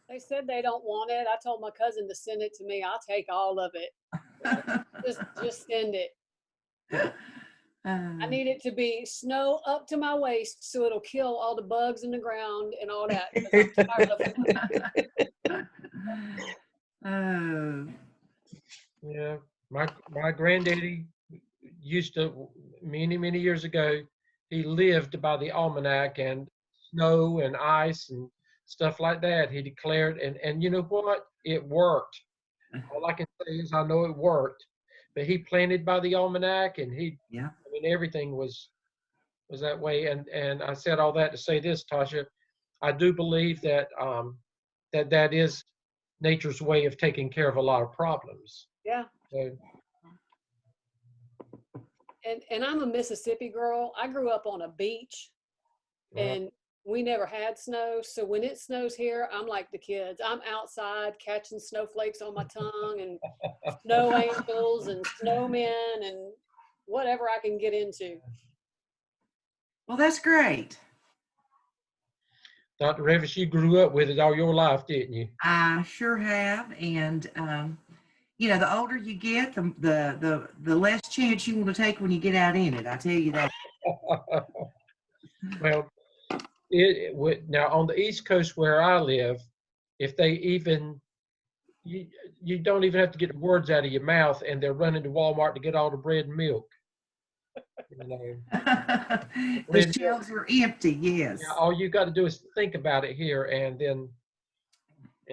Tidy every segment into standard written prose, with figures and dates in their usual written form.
They said they don't want it. I told my cousin to send it to me. I'll take all of it. Just send it. I need it to be snow up to my waist so it'll kill all the bugs in the ground and all that. 'Cause I'm tired of Oh. Yeah, my granddaddy used to many years ago. He lived by the almanac and snow and ice and stuff like that. He declared, and you know what? It worked. All I can say is I know it worked. But he planted by the almanac, and Yeah. I mean, everything was that way. And I said all that to say this, Tasha. I do believe that that is nature's way of taking care of a lot of problems. Yeah. So, And I'm a Mississippi girl. I grew up on a beach and we never had snow. So when it snows here, I'm like the kids. I'm outside catching snowflakes on my tongue and snow angels and snowmen and whatever I can get into. Well, that's great. Dr. Revis, you grew up with it all your life, didn't you? I sure have. And, you know, the older you get, the less chance you want to take when you get out in it. I tell you that. Well, it would now on the East Coast where I live, if they even you don't even have to get the words out of your mouth, and they're running to Walmart to get all the bread and milk. You know, The shelves are empty. Yes. yeah, all you got to do is think about it here, and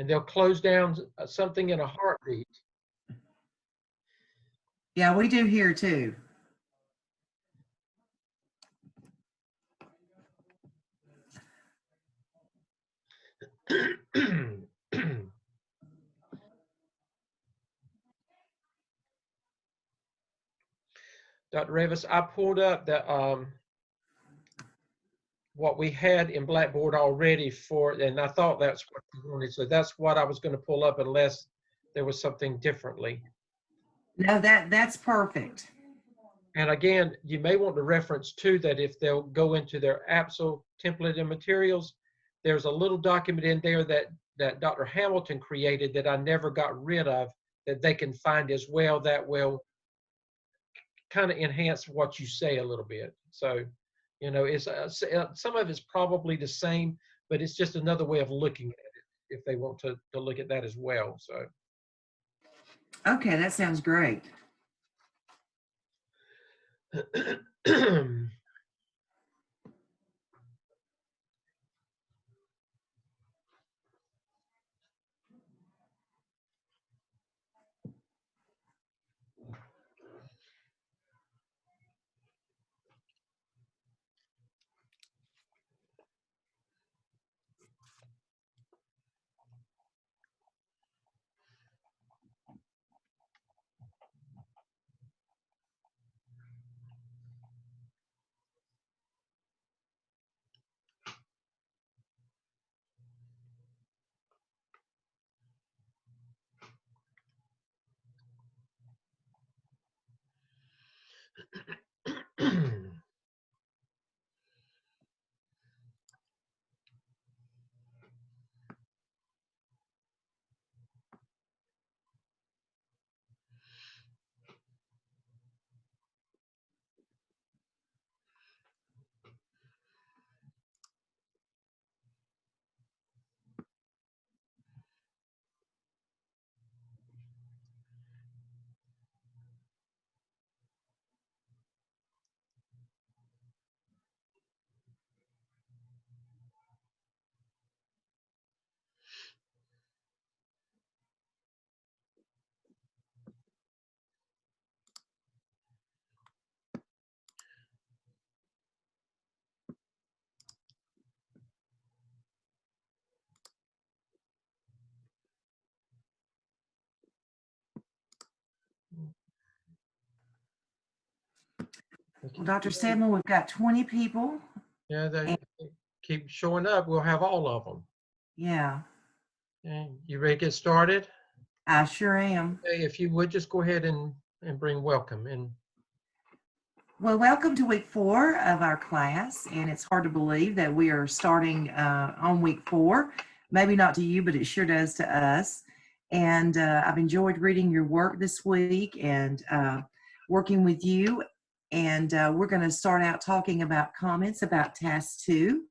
they'll close down something in a heartbeat. Yeah, we do here too. Dr. Revis, I pulled up the what we had in Blackboard already for, and I thought that's what you wanted, so that's what I was going to pull up unless there was something differently. No, that's perfect. And again, you may want to reference too that if they'll go into their AAPSL template and materials, there's a little document in there that Dr. Hamilton created that I never got rid of that they can find as well that will kind of enhance what you say a little bit. So, you know, it's some of it's probably the same, but it's just another way of looking at it if they want to look at that as well. So, Okay, that sounds great. Well, Dr. Stedman, we've got 20 people. yeah, they keep showing up. We'll have all of them. Yeah, Okay, you ready to get started? I sure am. Okay, if you would just go ahead and bring welcome and. Well, welcome to week 4 of our class, and it's hard to believe that we are starting on week 4. Maybe not to you, but it sure does to us. And I've enjoyed reading your work this week and working with you. And we're going to start out talking about comments about task 2.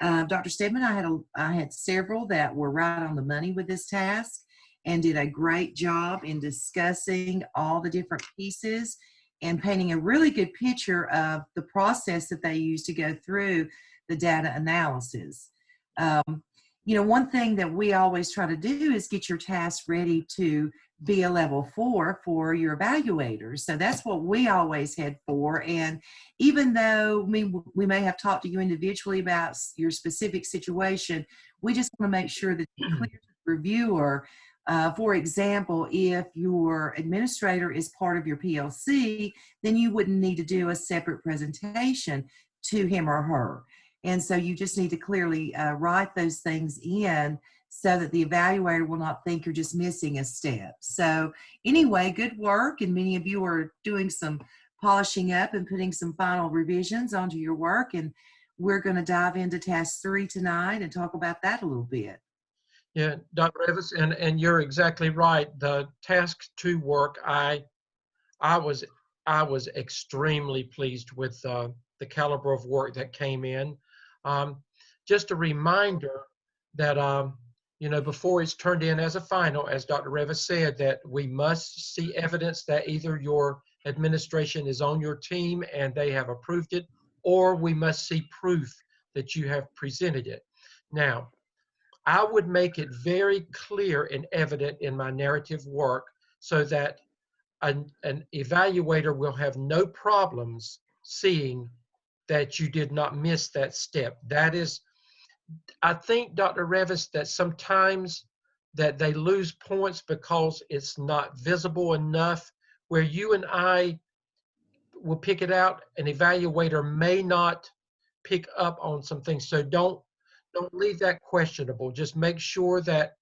Dr. Stedman, I had several that were right on the money with this task and did a great job in discussing all the different pieces and painting a really good picture of the process that they use to go through the data analysis. One thing that we always try to do is get your task ready to be a level 4 for your evaluators. So that's what we always head for. And even though we may have talked to you individually about your specific situation, we just want to make sure that it's clear to the reviewer. For example, if your administrator is part of your PLC, then you wouldn't need to do a separate presentation to him or her. And so you just need to clearly write those things in so that the evaluator will not think you're just missing a step. So anyway, good work. And many of you are doing some polishing up and putting some final revisions onto your work. And we're going to dive into task 3 tonight and talk about that a little bit. Yeah, Dr. Revis, and you're exactly right. The task 2 work, I was extremely pleased with the caliber of work that came in. Just a reminder that before it's turned in as a final, as Dr. Revis said, that we must see evidence that either your administration is on your team and they have approved it, or we must see proof that you have presented it. Now, I would make it very clear and evident in my narrative work so that an evaluator will have no problems seeing that you did not miss that step. That is, I think, Dr. Revis, that sometimes that they lose points because it's not visible enough, where you and I will pick it out. An evaluator may not pick up on some things. So don't leave that questionable. Just make sure that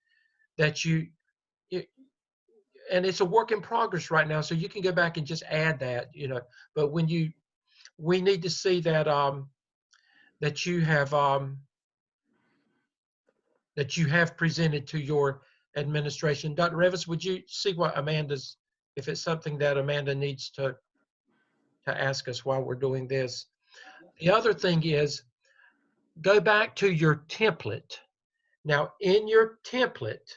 you, and it's a work in progress right now, so you can go back and just add that, but we need to see that that you have presented to your administration. Dr. Revis, would you see what Amanda's, if it's something that Amanda needs to ask us while we're doing this. The other thing is, go back to your template. Now, in your template,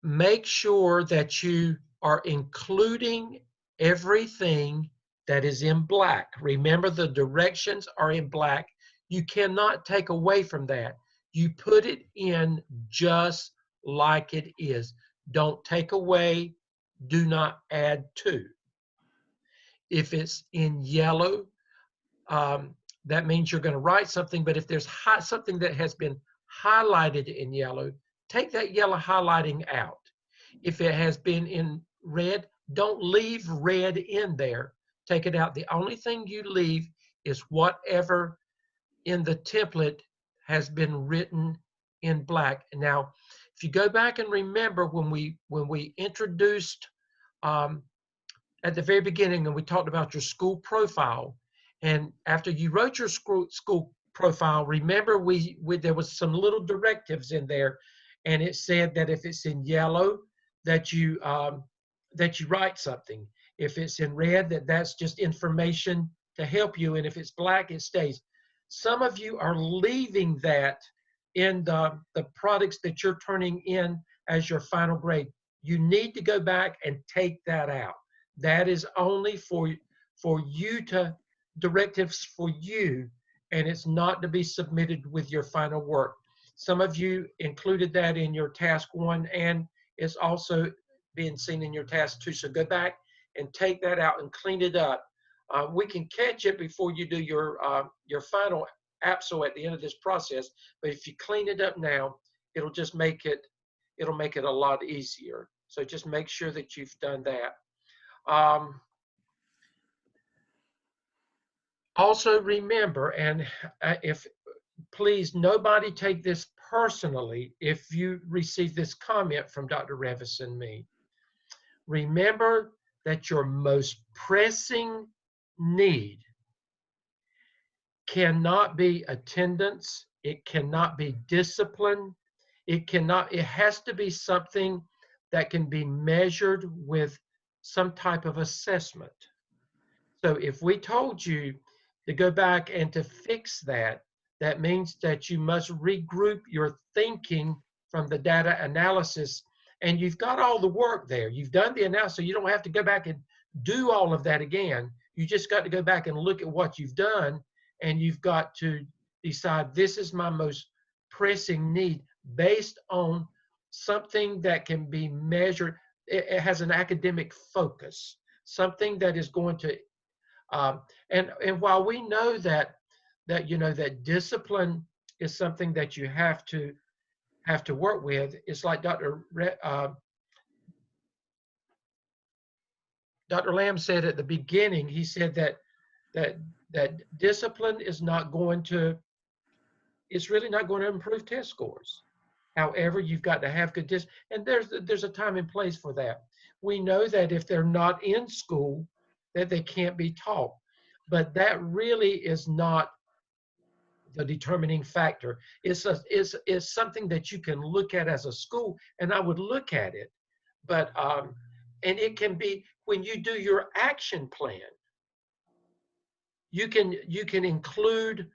make sure that you are including everything that is in black. Remember, the directions are in black. You cannot take away from that. You put it in just like it is. Don't take away, do not add to. If it's in yellow, that means you're going to write something, but if there's something that has been highlighted in yellow, take that yellow highlighting out. If it has been in red, don't leave red in there. Take it out. The only thing you leave is whatever in the template has been written in black. Now, if you go back and remember when we introduced at the very beginning and we talked about your school profile, and after you wrote your school profile, remember there was some little directives in there, and it said that if it's in yellow, that you write something. If it's in red, that's just information to help you, and if it's black, it stays. Some of you are leaving that in the products that you're turning in as your final grade. You need to go back and take that out. That is only for you to, directives for you, and it's not to be submitted with your final work. Some of you included that in your task 1, and it's also being seen in your task 2. So go back and take that out and clean it up. We can catch it before you do your final AAPSL at the end of this process, but if you clean it up now, it'll just make it a lot easier. So just make sure that you've done that. Also remember, and if please nobody take this personally if you receive this comment from Dr. Revis and me. Remember that your most pressing need cannot be attendance It cannot be discipline. It has to be something that can be measured with some type of assessment. So if we told you to go back and to fix that, that means that you must regroup your thinking from the data analysis, and you've got all the work there. You've done the analysis, so you don't have to go back and do all of that again. You just got to go back and look at what you've done, and you've got to decide, this is my most pressing need based on something that can be measured. It has an academic focus, something that is going to, and while we know that that discipline is something that you have to work with, it's like Dr. Lamb said at the beginning. He said that discipline is not going to, it's really not going to improve test scores. However, you've got to have good discipline, and there's a time and place for that. We know that if they're not in school, that they can't be taught, but that really is not the determining factor. It's something that you can look at as a school, and I would look at it, but and it can be when you do your action plan. You can include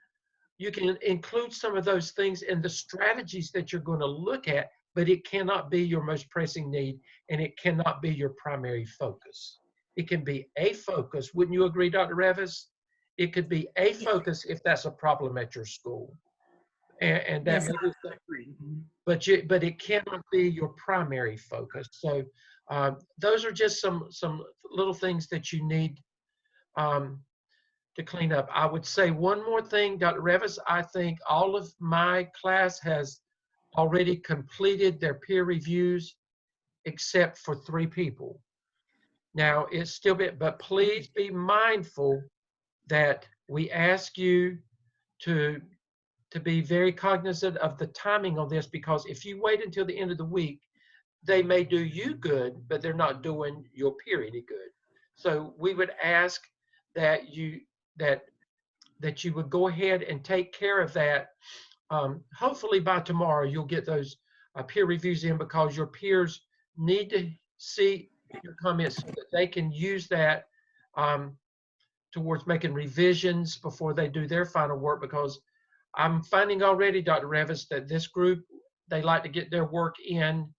some of those things in the strategies that you're going to look at, but it cannot be your most pressing need, and it cannot be your primary focus. It can be a focus. Wouldn't you agree, Dr. Revis? It could be a focus if that's a problem at your school, and that Yes, may be, I agree. but it cannot be your primary focus. So those are just some little things that you need to clean up. I would say one more thing, Dr. Revis. I think all of my class has already completed their peer reviews except for 3 people. Now, it's still but please be mindful that we ask you to be very cognizant of the timing on this, because if you wait until the end of the week, they may do you good, but they're not doing your peer any good. So we would ask that you would go ahead and take care of that. Hopefully by tomorrow you'll get those peer reviews in, because your peers need to see your comments so that they can use that towards making revisions before they do their final work. Because I'm finding already, Dr. Revis, that this group, they like to get their work in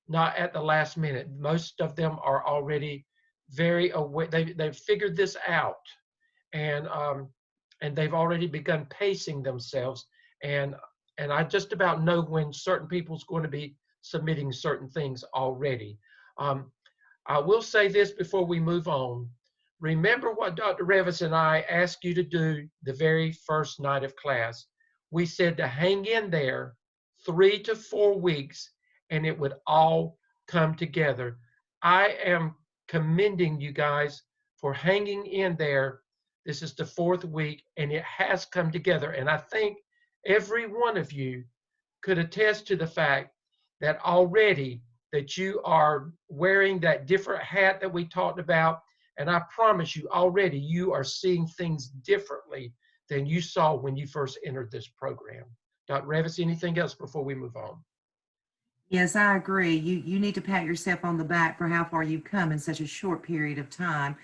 not at the last minute. Most of them are already very aware. They've figured this out, and they've already begun pacing themselves. And I just about know when certain people's going to be submitting certain things already. I will say this before we move on. Remember what Dr. Revis and I asked you to do the very first night of class. We said to hang in there 3 to 4 weeks, and it would all come together. I am commending you guys for hanging in there. This is the 4th week, and it has come together. And I think every one of you could attest to the fact that already that you are wearing that different hat that we talked about. And I promise you, already you are seeing things differently than you saw when you first entered this program. Dr. Revis, anything else before we move on? Yes, I agree. You need to pat yourself on the back for how far you've come in such a short period of time.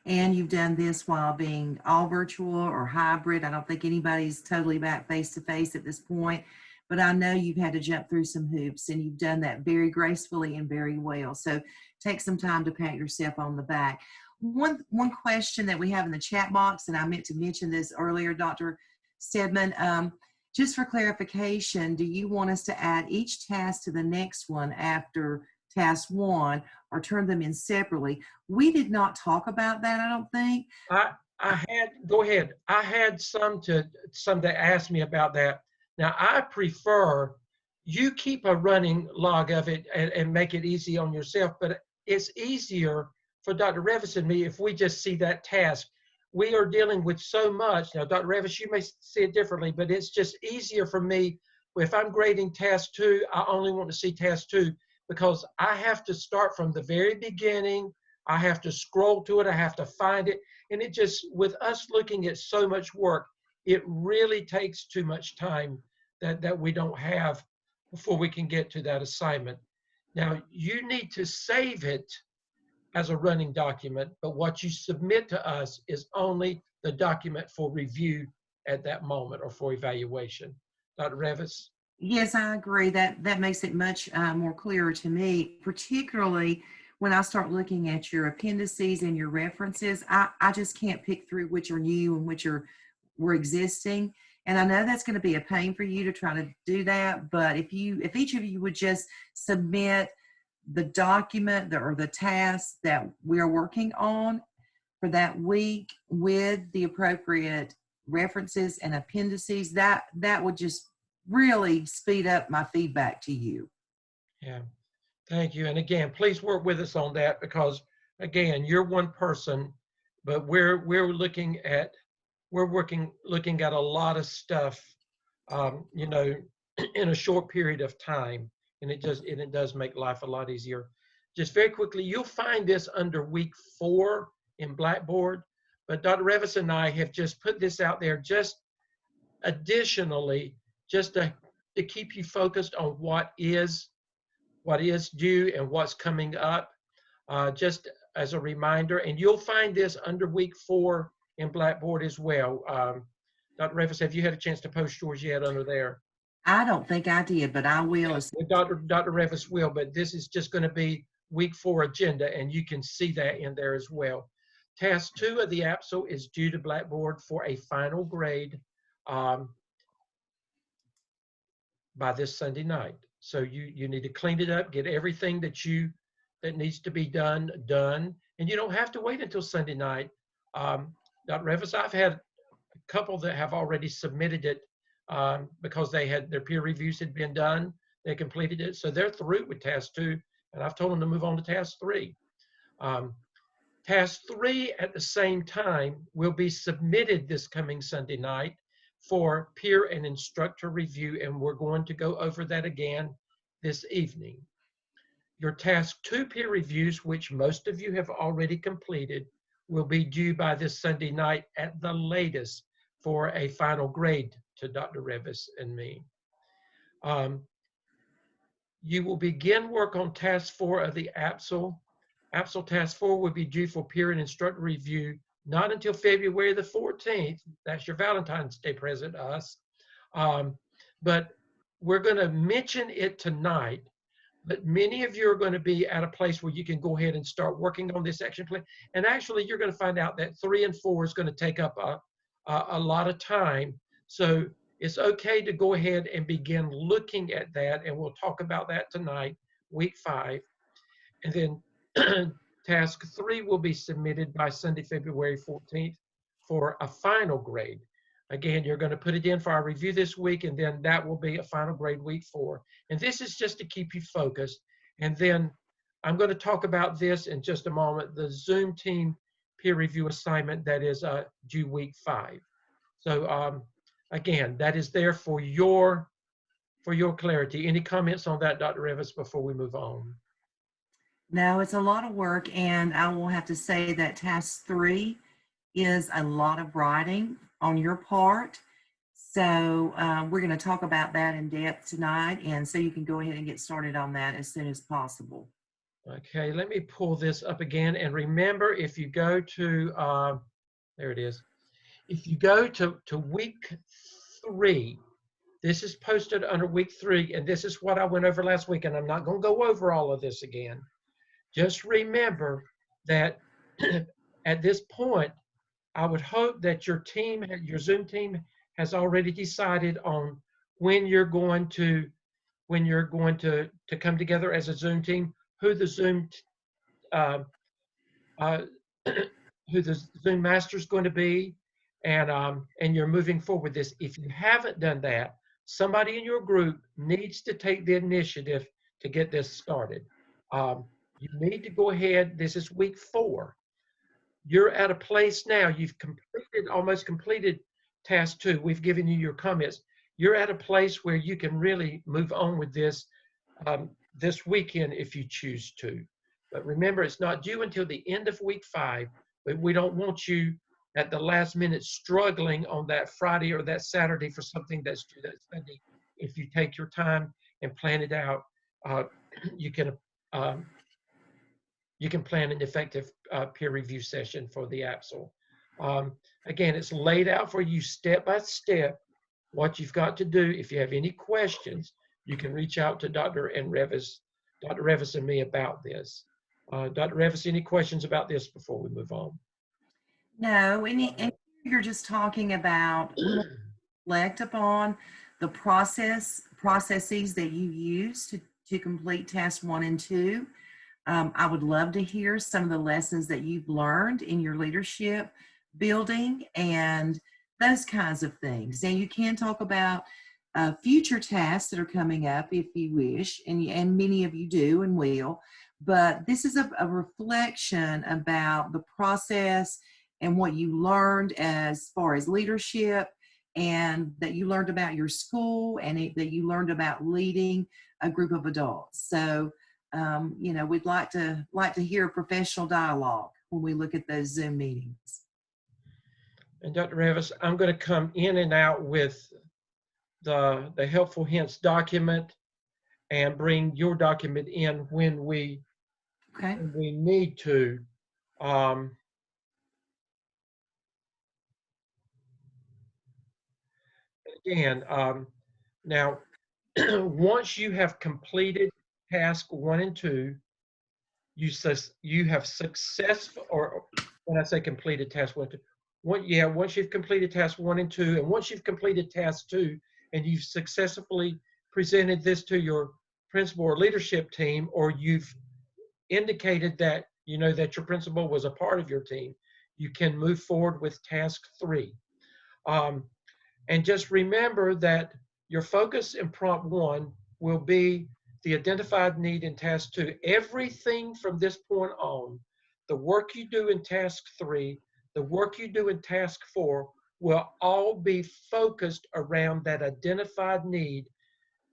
And you've done this while being all virtual or hybrid. I don't think anybody's totally back face-to-face at this point, but I know you've had to jump through some hoops, and you've done that very gracefully and very well. So take some time to pat yourself on the back. One question that we have in the chat box, and I meant to mention this earlier, Dr. Stedman, just for clarification, do you want us to add each task to the next one after task 1, or turn them in separately? We did not talk about that, I don't think. Go ahead. I had some that asked me about that. Now, I prefer you keep a running log of it and make it easy on yourself, but it's easier for Dr. Revis and me if we just see that task. We are dealing with so much. Now, Dr. Revis, you may see it differently, but it's just easier for me. If I'm grading task 2, I only want to see task 2, because I have to start from the very beginning. I have to scroll to it. I have to find it. And it just, with us looking at so much work, it really takes too much time that we don't have before we can get to that assignment. Now, you need to save it as a running document, but what you submit to us is only the document for review at that moment or for evaluation. Dr. Revis? Yes, I agree. That makes it much more clearer to me, particularly when I start looking at your appendices and your references. I just can't pick through which are new and which were existing. And I know that's going to be a pain for you to try to do that. But if each of you would just submit the document or the task that we are working on for that week with the appropriate references and appendices, that would just really speed up my feedback to you. Yeah, thank you. And again, please work with us on that, because again, you're one person, but we're looking at a lot of stuff, you know, in a short period of time, and it does make life a lot easier. Just very quickly, you'll find this under week 4 in Blackboard, but Dr. Revis and I have just put this out there just additionally, just to keep you focused on what is due and what's coming up, just as a reminder. And you'll find this under week 4 in Blackboard as well. Dr. Revis, have you had a chance to post yours yet under there? I don't think I did, but I will. Yeah, Dr. Revis will, but this is just going to be week 4 agenda, and you can see that in there as well. Task 2 of the AAPSL is due to Blackboard for a final grade by this Sunday night. So you need to clean it up, get everything that needs to be done, and you don't have to wait until Sunday night. Dr. Revis, I've had a couple that have already submitted it because their peer reviews had been done, they completed it, so they're through with task 2, and I've told them to move on to task 3. Task 3 at the same time will be submitted this coming Sunday night for peer and instructor review, and we're going to go over that again this evening. Your task 2 peer reviews, which most of you have already completed, will be due by this Sunday night at the latest for a final grade to Dr. Revis and me. You will begin work on task 4 of the AAPSL. AAPSL task 4 will be due for peer and instructor review not until February the 14th. That's your Valentine's Day present to us. But we're going to mention it tonight. But many of you are going to be at a place where you can go ahead and start working on this action plan. And actually, you're going to find out that 3 and 4 is going to take up a lot of time. So it's okay to go ahead and begin looking at that. And we'll talk about that tonight, week 5. And then task 3 will be submitted by Sunday, February 14th for a final grade. Again, you're going to put it in for our review this week, and then that will be a final grade week 4. And this is just to keep you focused. And then I'm going to talk about this in just a moment, the Zoom team peer review assignment that is due week 5. So again, that is there for your clarity. Any comments on that, Dr. Revis, before we move on? No, it's a lot of work, and I will have to say that task 3 is a lot of writing on your part. So we're going to talk about that in depth tonight, and so you can go ahead and get started on that as soon as possible. Okay, let me pull this up again. And remember, if you go to, there it is. If you go to week 3, this is posted under week 3, and this is what I went over last week, and I'm not going to go over all of this again. Just remember that at this point, I would hope that your team, your Zoom team, has already decided on when you're going to come together as a Zoom team, who the Zoom master is going to be, and you're moving forward with this. If you haven't done that, somebody in your group needs to take the initiative to get this started. You need to go ahead. This is week 4. You're at a place now, you've almost completed task 2. We've given you your comments. You're at a place where you can really move on with this this weekend if you choose to. But remember, it's not due until the end of week 5, but we don't want you at the last minute struggling on that Friday or that Saturday for something that's due that Sunday if you take your time and plan it out, you can plan an effective peer review session for the AAPSL. Again, it's laid out for you step by step what you've got to do. If you have any questions, you can reach out to Dr. Revis and me about this. Dr. Revis, any questions about this before we move on? No, and you're just talking about reflect upon the processes that you use to complete tasks 1 and 2. I would love to hear some of the lessons that you've learned in your leadership building and those kinds of things. And you can talk about future tasks that are coming up if you wish, and many of you do and will. But this is a reflection about the process and what you learned as far as leadership, and that you learned about your school, and that you learned about leading a group of adults. So, you know, we'd like to hear professional dialogue when we look at those Zoom meetings. And Dr. Revis, I'm going to come in and out with the helpful hints document and bring your document in when we need to. Again, now, once you have completed task 1 and 2, you have successful, or when I say completed task 1 and 2, once you've completed task 1 and 2, and once you've completed task 2, and you've successfully presented this to your principal or leadership team, or you've indicated that you know that your principal was a part of your team, you can move forward with task 3. And just remember that your focus in prompt 1 will be the identified need in task 2. Everything from this point on, the work you do in task 3, the work you do in task 4, will all be focused around that identified need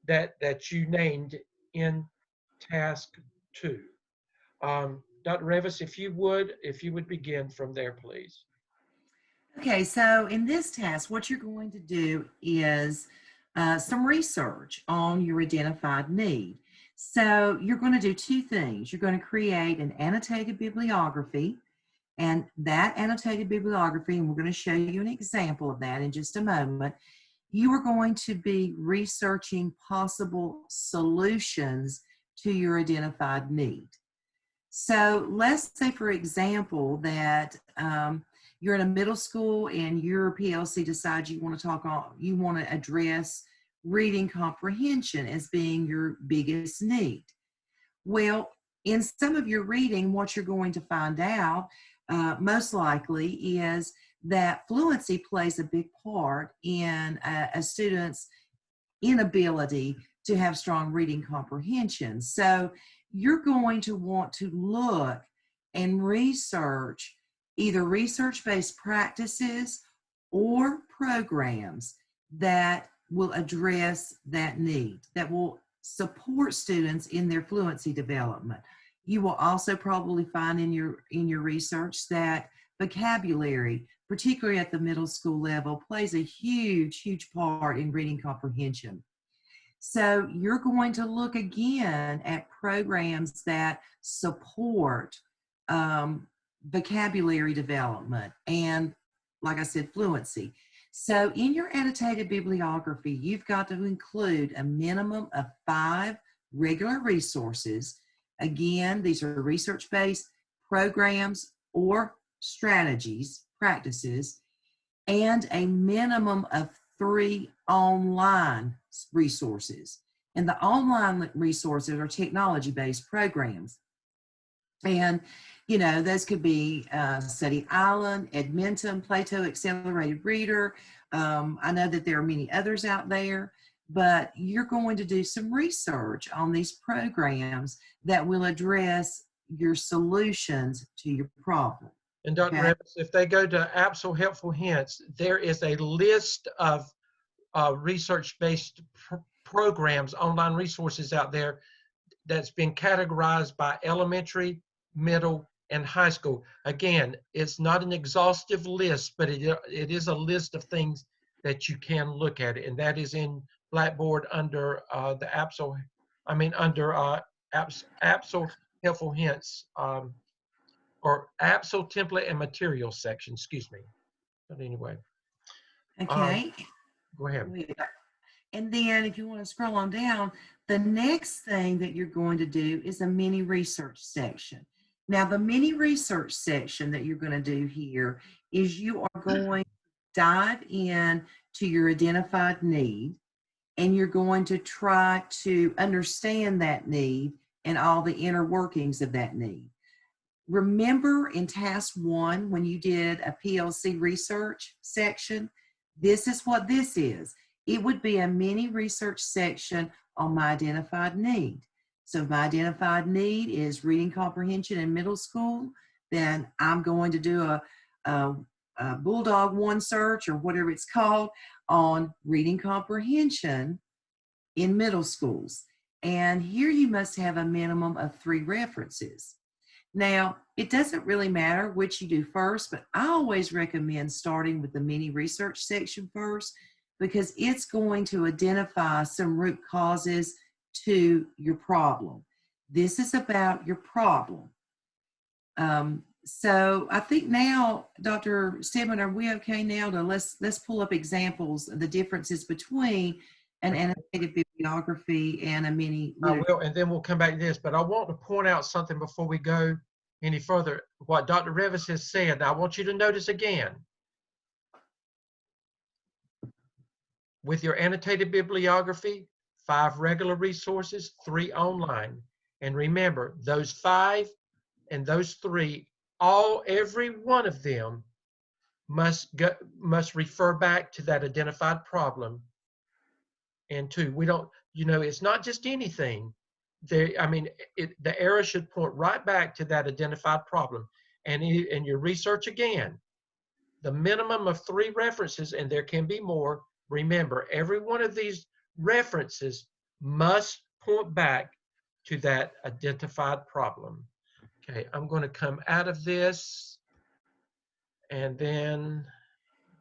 that you named in task 2. Dr. Revis, if you would begin from there, please. Okay, so in this task, what you're going to do is some research on your identified need. So you're going to do 2 things. You're going to create an annotated bibliography, and that annotated bibliography, and we're going to show you an example of that in just a moment, you are going to be researching possible solutions to your identified need. So let's say, for example, that you're in a middle school and your PLC decides you want to address reading comprehension as being your biggest need. Well, in some of your reading, what you're going to find out most likely is that fluency plays a big part in a student's inability to have strong reading comprehension. So you're going to want to look and research either research-based practices or programs that will address that need, that will support students in their fluency development. You will also probably find in your research that vocabulary, particularly at the middle school level, plays a huge part in reading comprehension. So you're going to look again at programs that support vocabulary development and, like I said, fluency. So in your annotated bibliography, you've got to include a minimum of 5 regular resources. Again, these are research-based programs or strategies, practices, and a minimum of 3 online resources. And the online resources are technology-based programs. And, you know, those could be Study Island, Edmentum, Plato Accelerated Reader. I know that there are many others out there, but you're going to do some research on these programs that will address your solutions to your problem. And Dr. Revis, if they go to AAPSL Helpful Hints, there is a list of research-based programs, online resources out there that's been categorized by elementary, middle, and high school. Again, it's not an exhaustive list, but it is a list of things that you can look at, and that is in Blackboard under the APSL, under APSL Helpful Hints, or APSL Template and Materials section, excuse me. But anyway. Okay. Go ahead. And then if you want to scroll on down, the next thing that you're going to do is a mini research section. Now, the mini research section that you're going to do here is you are going to dive in to your identified need, and you're going to try to understand that need and all the inner workings of that need. Remember in task 1, when you did a PLC research section, this is what this is. It would be a mini research section on my identified need. So if my identified need is reading comprehension in middle school, then I'm going to do a Bulldog 1 search, or whatever it's called, on reading comprehension in middle schools. And here you must have a minimum of 3 references. Now, it doesn't really matter which you do first, but I always recommend starting with the mini research section first, because it's going to identify some root causes to your problem. This is about your problem. So I think now, Dr. Stedman, are we okay now to let's pull up examples of the differences between an annotated bibliography and a mini literature? I will, and then we'll come back to this, but I want to point out something before we go any further. What Dr. Revis has said, I want you to notice again. With your annotated bibliography, 5 regular resources, 3 online. And remember, those 5 and those 3, every one of them must refer back to that identified problem. And 2, we don't, it's not just anything. The error should point right back to that identified problem. And in your research again, the minimum of 3 references, and there can be more. Remember, every one of these references must point back to that identified problem. Okay, I'm going to come out of this, and then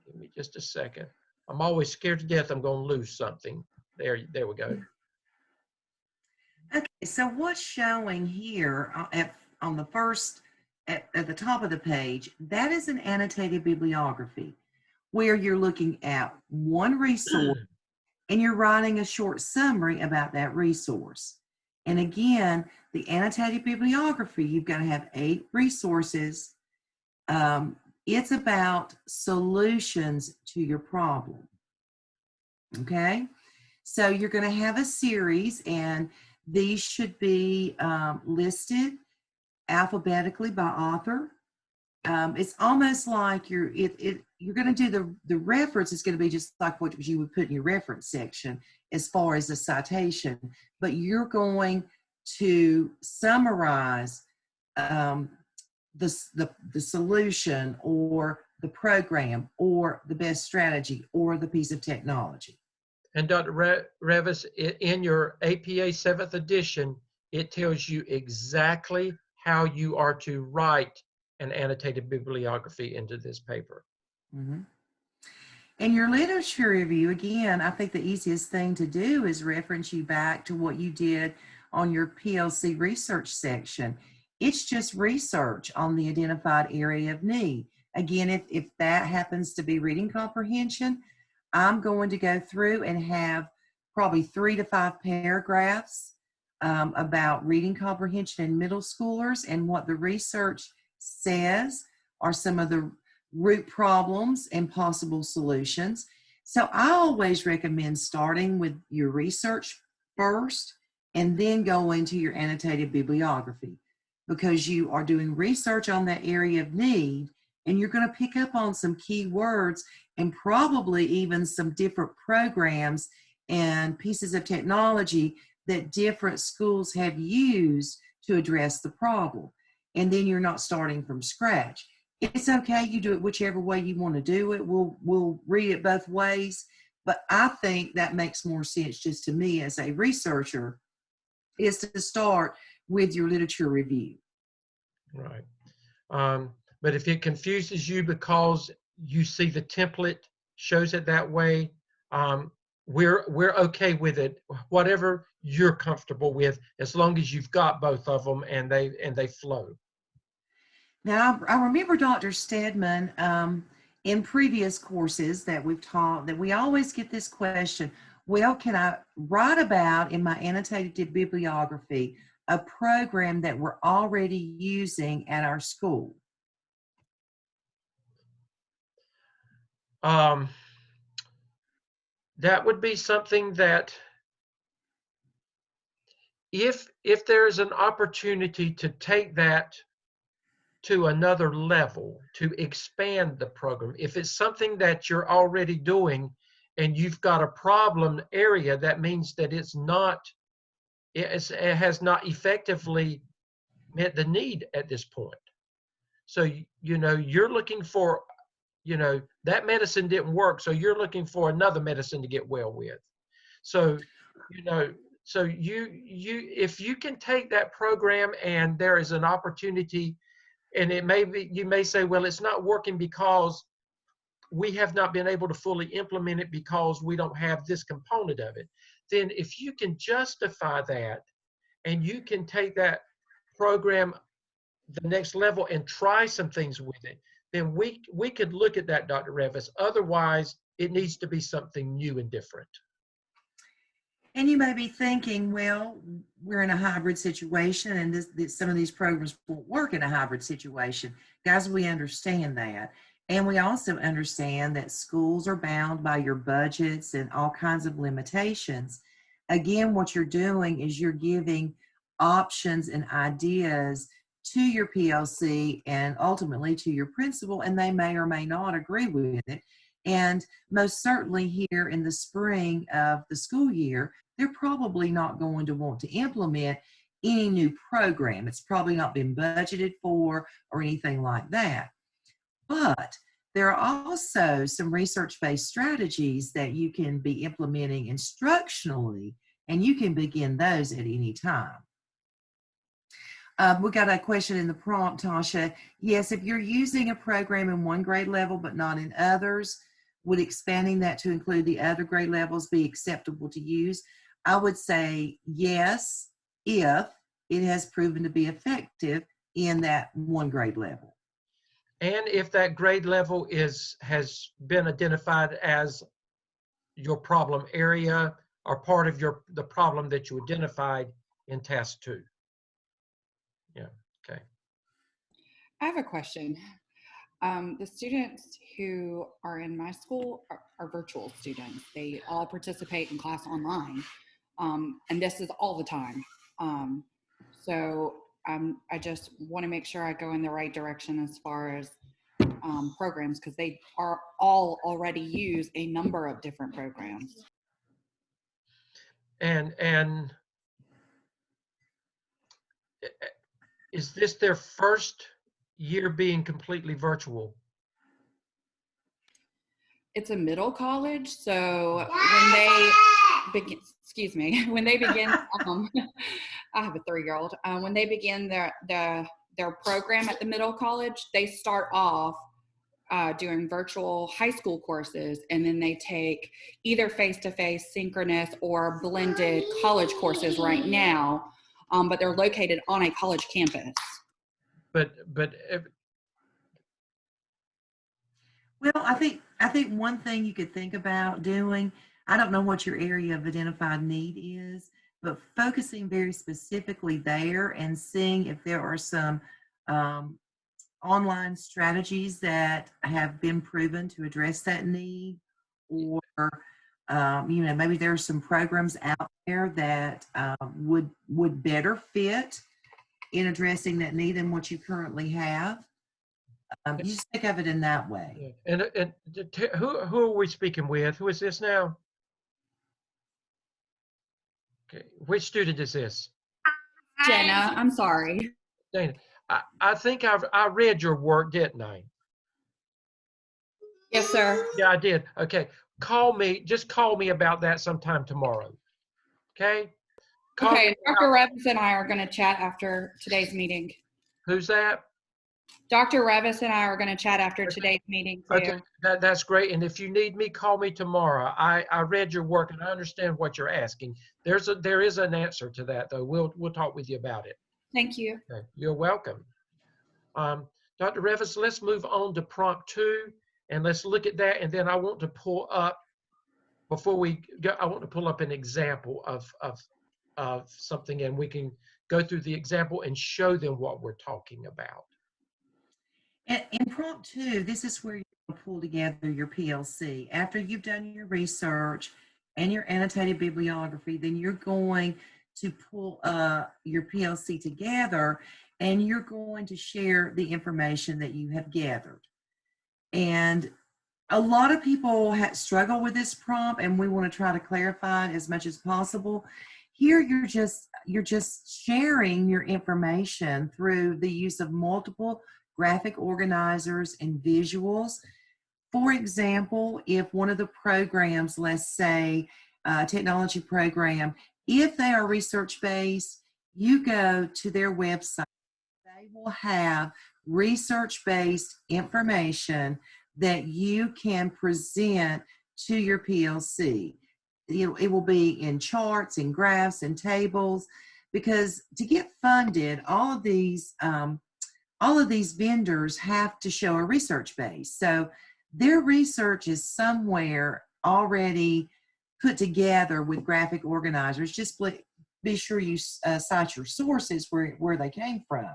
give me just a second. I'm always scared to death I'm going to lose something. There we go. Okay, so what's showing here on the first, at the top of the page, that is an annotated bibliography where you're looking at one resource and you're writing a short summary about that resource. And again, the annotated bibliography, you've got to have 8 resources. It's about solutions to your problem. Okay, so you're going to have a series, and these should be listed alphabetically by author. It's almost like you're going to do the reference is going to be just like what you would put in your reference section as far as the citation, but you're going to summarize the solution or the program or the best strategy or the piece of technology. And Dr. Revis, in your APA 7th edition, it tells you exactly how you are to write an annotated bibliography into this paper. Mm-hmm. In your literature review, again, I think the easiest thing to do is reference you back to what you did on your PLC research section. It's just research on the identified area of need. Again, if that happens to be reading comprehension, I'm going to go through and have probably 3 to 5 paragraphs about reading comprehension in middle schoolers, and what the research says are some of the root problems and possible solutions. So I always recommend starting with your research first and then go into your annotated bibliography, because you are doing research on that area of need, and you're going to pick up on some key words and probably even some different programs and pieces of technology that different schools have used to address the problem. And then you're not starting from scratch. It's okay, you do it whichever way you want to do it. We'll read it both ways, but I think that makes more sense just to me as a researcher, is to start with your literature review. Right. But if it confuses you because you see the template shows it that way, we're okay with it, whatever you're comfortable with, as long as you've got both of them and they flow. Now, I remember Dr. Stedman, in previous courses that we've taught, that we always get this question, well, can I write about in my annotated bibliography a program that we're already using at our school? That would be something that if there's an opportunity to take that to another level, to expand the program, if it's something that you're already doing and you've got a problem area, that means that it has not effectively met the need at this point. So, you're looking for, that medicine didn't work, so you're looking for another medicine to get well with. So, if you can take that program and there is an opportunity, and it may be, you may say, well, it's not working because we have not been able to fully implement it because we don't have this component of it. Then if you can justify that and you can take that program the next level and try some things with it, then we could look at that, Dr. Revis. Otherwise, it needs to be something new and different. And you may be thinking, well, we're in a hybrid situation and some of these programs won't work in a hybrid situation. Guys, we understand that. And we also understand that schools are bound by your budgets and all kinds of limitations. Again, what you're doing is you're giving options and ideas to your PLC and ultimately to your principal, and they may or may not agree with it. And most certainly here in the spring of the school year, they're probably not going to want to implement any new program. It's probably not been budgeted for or anything like that. But there are also some research-based strategies that you can be implementing instructionally, and you can begin those at any time. We got a question in the prompt, Tasha. Yes, if you're using a program in one grade level but not in others, would expanding that to include the other grade levels be acceptable to use? I would say yes, if it has proven to be effective in that one grade level. And if that grade level has been identified as your problem area or part of the problem that you identified in task 2. Yeah, okay. I have a question. The students who are in my school are virtual students. They all participate in class online, and this is all the time. So I just want to make sure I go in the right direction as far as programs, because they are all already use a number of different programs. And is this their first year being completely virtual? It's a middle college, so when they begin, excuse me, when they begin, I have a 3-year-old. When they begin their program at the middle college, they start off doing virtual high school courses, and then they take either face-to-face, synchronous, or blended college courses right now, but they're located on a college campus. But well, I think one thing you could think about doing, I don't know what your area of identified need is, but focusing very specifically there and seeing if there are some online strategies that have been proven to address that need, or maybe there are some programs out there that would better fit in addressing that need than what you currently have. You just think of it in that way. And who are we speaking with? Who is this now? Okay, which student is this? Jenna, I'm sorry. Dana, I think I read your work, didn't I? Yes, sir. Yeah, I did. Okay, just call me about that sometime tomorrow. Okay? Okay, Dr. Revis and I are going to chat after today's meeting. Who's that? Dr. Revis and I are going to chat after today's meeting too. Okay, that's great. And if you need me, call me tomorrow. I read your work and I understand what you're asking. There is an answer to that though. We'll talk with you about it. Thank you. Okay, you're welcome. Dr. Revis, let's move on to prompt 2 and let's look at that. And then I want to pull up, before we go, I want to pull up an example of something, and we can go through the example and show them what we're talking about. In prompt 2, this is where you pull together your PLC. After you've done your research and your annotated bibliography, then you're going to pull your PLC together and you're going to share the information that you have gathered. And a lot of people struggle with this prompt, and we want to try to clarify it as much as possible. Here, you're just sharing your information through the use of multiple graphic organizers and visuals. For example, if one of the programs, let's say a technology program, if they are research-based, you go to their website. They will have research-based information that you can present to your PLC. It will be in charts and graphs and tables, because to get funded, all of these vendors have to show a research base. So their research is somewhere already put together with graphic organizers. Just be sure you cite your sources where they came from.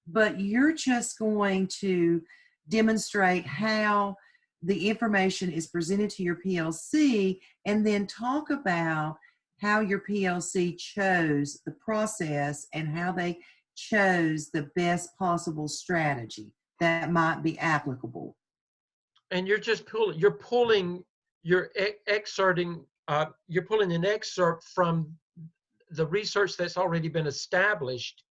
But you're just going to demonstrate how the information is presented to your PLC, and then talk about how your PLC chose the process and how they chose the best possible strategy that might be applicable. And you're pulling an excerpt from the research that's already been established,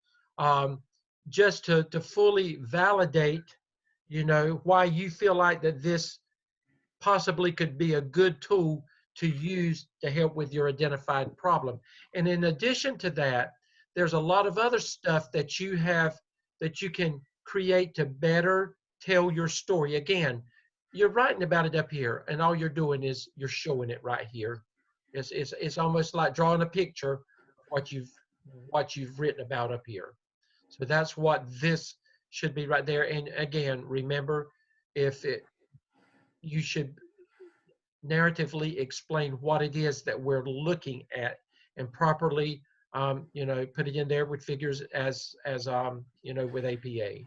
just to fully validate, why you feel like that this possibly could be a good tool to use to help with your identified problem. And in addition to that, there's a lot of other stuff that you have that you can create to better tell your story. Again, you're writing about it up here, and all you're doing is you're showing it right here. It's almost like drawing a picture of what you've written about up here. So that's what this should be right there. And again, remember, you should narratively explain what it is that we're looking at, and properly put it in there with figures as with APA.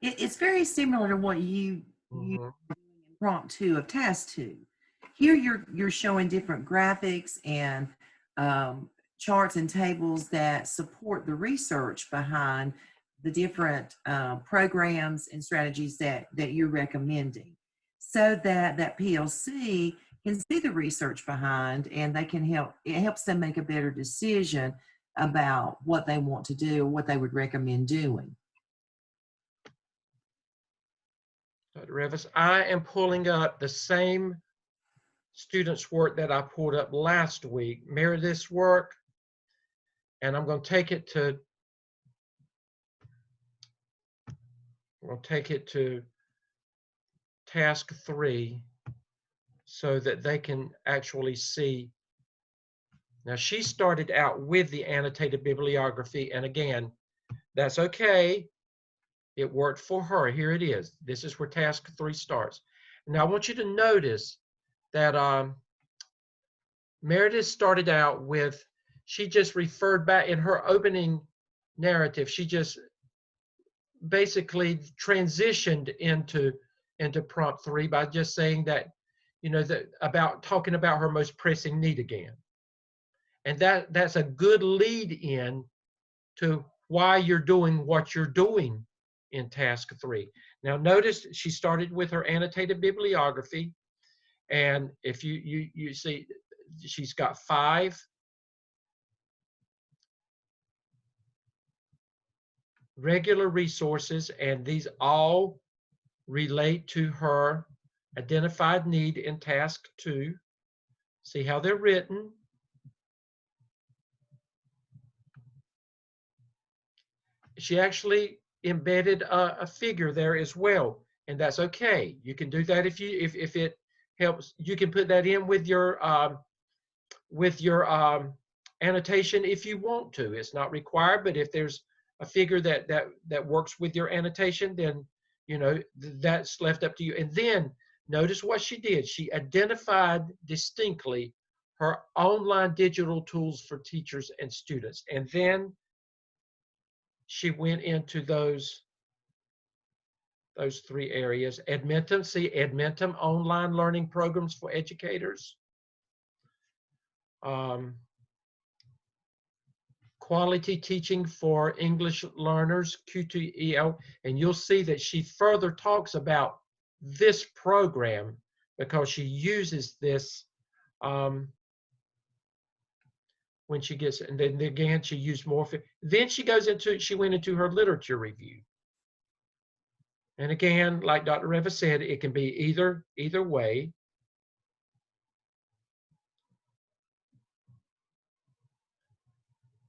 It's very similar to what you in prompt 2 of task 2. Here you're showing different graphics and charts and tables that support the research behind the different programs and strategies that you're recommending, so that PLC can see the research behind, and it helps them make a better decision about what they want to do or what they would recommend doing. Dr. Revis, I am pulling up the same student's work that I pulled up last week, Meredith's work, and I'm going to take it to task 3 so that they can actually see. Now, she started out with the annotated bibliography, and again, that's okay. It worked for her. Here it is. This is where task 3 starts. Now, I want you to notice that Meredith started out with, she just referred back in her opening narrative. She just basically transitioned into prompt 3 by just saying that, about talking about her most pressing need again. And that's a good lead in to why you're doing what you're doing in task 3. Now notice she started with her annotated bibliography, and if you see, she's got 5 regular resources, and these all relate to her identified need in task 2. See how they're written. She actually embedded a figure there as well, and that's okay. You can do that if it helps. You can put that in with your annotation if you want to. It's not required, but if there's a figure that works with your annotation, then that's left up to you. And then notice what she did. She identified distinctly her online digital tools for teachers and students, and then she went into those 3 areas. Edmentum, see Edmentum online learning programs for educators. Quality teaching for English learners, QTEL, and you'll see that she further talks about this program because she uses this when she gets, and then again she used more. Then she went into her literature review. And again, like Dr. Reva said, it can be either way.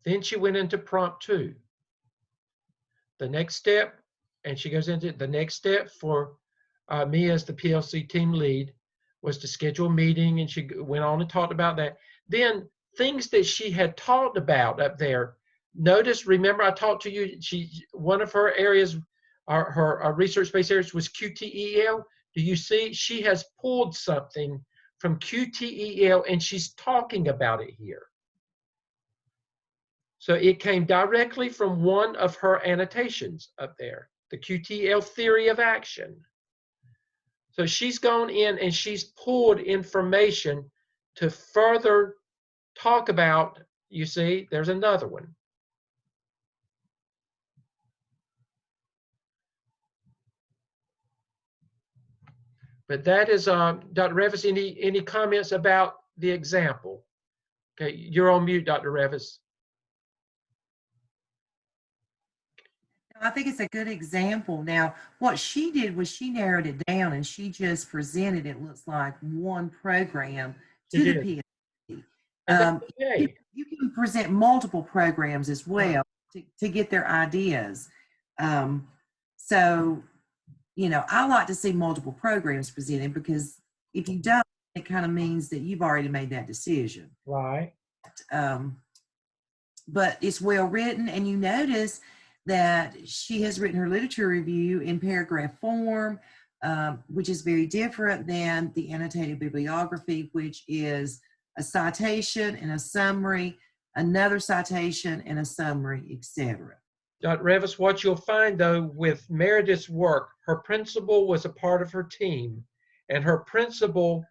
Then she went into prompt 2. The next step, and she goes into the next step for me as the PLC team lead was to schedule a meeting, and she went on and talked about that. Then things that she had talked about up there. Notice, remember I talked to you, one of her areas, her research-based areas was QTEL. Do you see? She has pulled something from QTEL and she's talking about it here. So it came directly from one of her annotations up there, the QTL theory of action. So she's gone in and she's pulled information to further talk about, you see, there's another one. But that is, Dr. Revis, any comments about the example? Okay, you're on mute, Dr. Revis. I think it's a good example. Now, what she did was she narrowed it down and she just presented, it looks like, one program to the PLC. Okay. You can present multiple programs as well to get their ideas. So, I like to see multiple programs presented because if you don't, it kind of means that you've already made that decision. Right. But it's well written, and you notice that she has written her literature review in paragraph form, which is very different than the annotated bibliography, which is a citation and a summary, another citation and a summary, etc. Dr. Revis, what you'll find though with Meredith's work, her principal was a part of her team, and her principal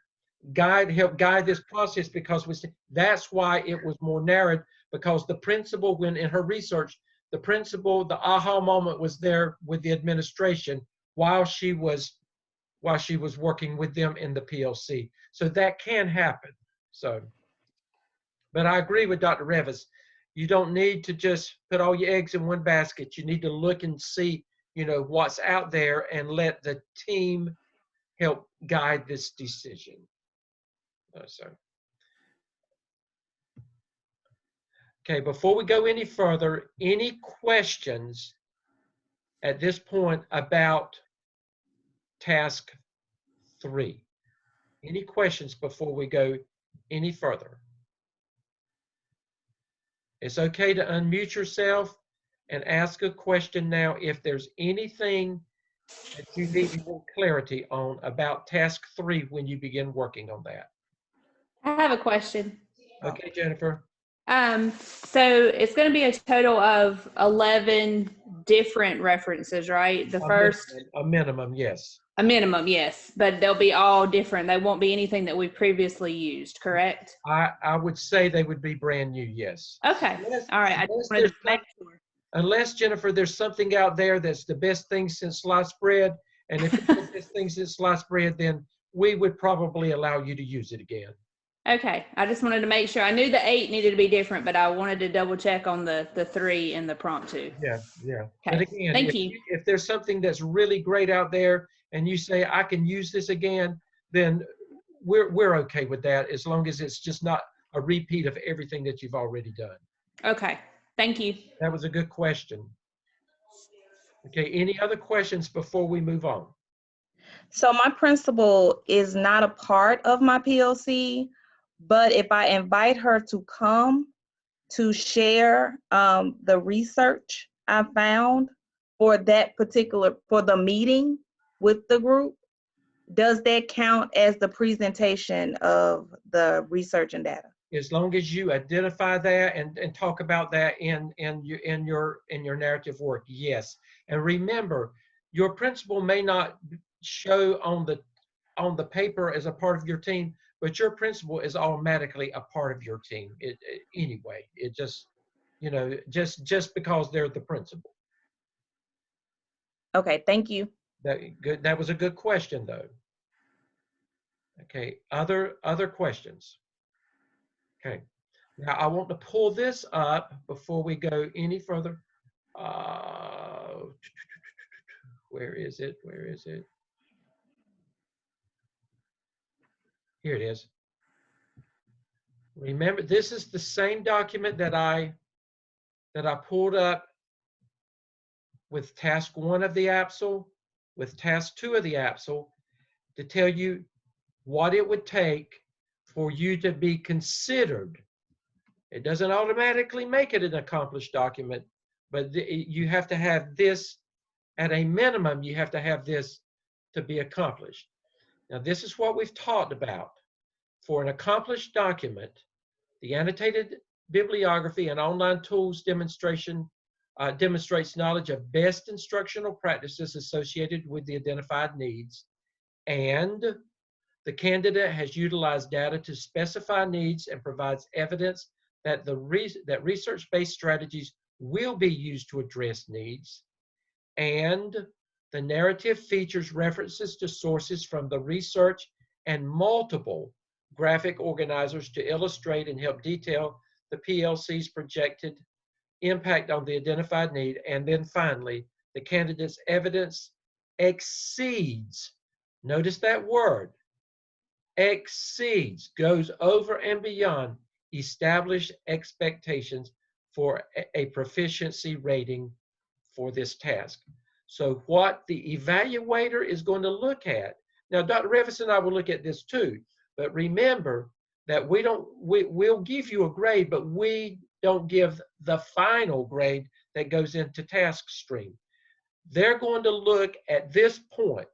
helped guide this process because that's why it was more narrowed, because the principal, when in her research, the principal, the aha moment was there with the administration while she was working with them in the PLC. So that can happen. So, but I agree with Dr. Revis. You don't need to just put all your eggs in one basket. You need to look and see, what's out there and let the team help guide this decision. Okay, before we go any further, any questions at this point about task 3? Any questions before we go any further? It's okay to unmute yourself and ask a question now if there's anything that you need more clarity on about task 3 when you begin working on that. I have a question. Okay, Jennifer. So it's going to be a total of 11 different references, right? A minimum, yes. A minimum, yes, but they'll be all different. They won't be anything that we've previously used, correct? I would say they would be brand new, yes. Okay, all right. I just wanted to make sure. Unless, Jennifer, there's something out there that's the best thing since sliced bread, and if it's the best thing since sliced bread, then we would probably allow you to use it again. Okay, I just wanted to make sure. I knew the 8 needed to be different, but I wanted to double check on the 3 and the prompt 2. Yeah. Okay, But again, thank you. If there's something that's really great out there and you say, I can use this again, then we're okay with that as long as it's just not a repeat of everything that you've already done. Okay, thank you. That was a good question. Okay, any other questions before we move on? So my principal is not a part of my PLC, but if I invite her to come to share the research I found for that particular, for the meeting with the group, does that count as the presentation of the research and data? As long as you identify that and talk about that in your narrative work, yes. And remember, your principal may not show on the paper as a part of your team, but your principal is automatically a part of your team anyway. It just, you know, just because they're the principal. Okay, thank you. That was a good question, though. Okay, other questions? Okay. Now, I want to pull this up before we go any further. Where is it? Where is it? Here it is. Remember, this is the same document that I pulled up with task 1 of the AAPSL, with task 2 of the AAPSL, to tell you what it would take for you to be considered. It doesn't automatically make it an accomplished document, but you have to have this, at a minimum, you have to have this to be accomplished. Now, this is what we've talked about. For an accomplished document, the annotated bibliography and online tools demonstration demonstrates knowledge of best instructional practices associated with the identified needs, and the candidate has utilized data to specify needs and provides evidence that that research-based strategies will be used to address needs, and the narrative features references to sources from the research and multiple graphic organizers to illustrate and help detail the PLC's projected impact on the identified need. And then finally, the candidate's evidence exceeds, notice that word, exceeds, goes over and beyond established expectations for a proficiency rating for this task. So what the evaluator is going to look at, now Dr. Revis and I will look at this too, but remember that we'll give you a grade, but we don't give the final grade that goes into task stream. They're going to look at this point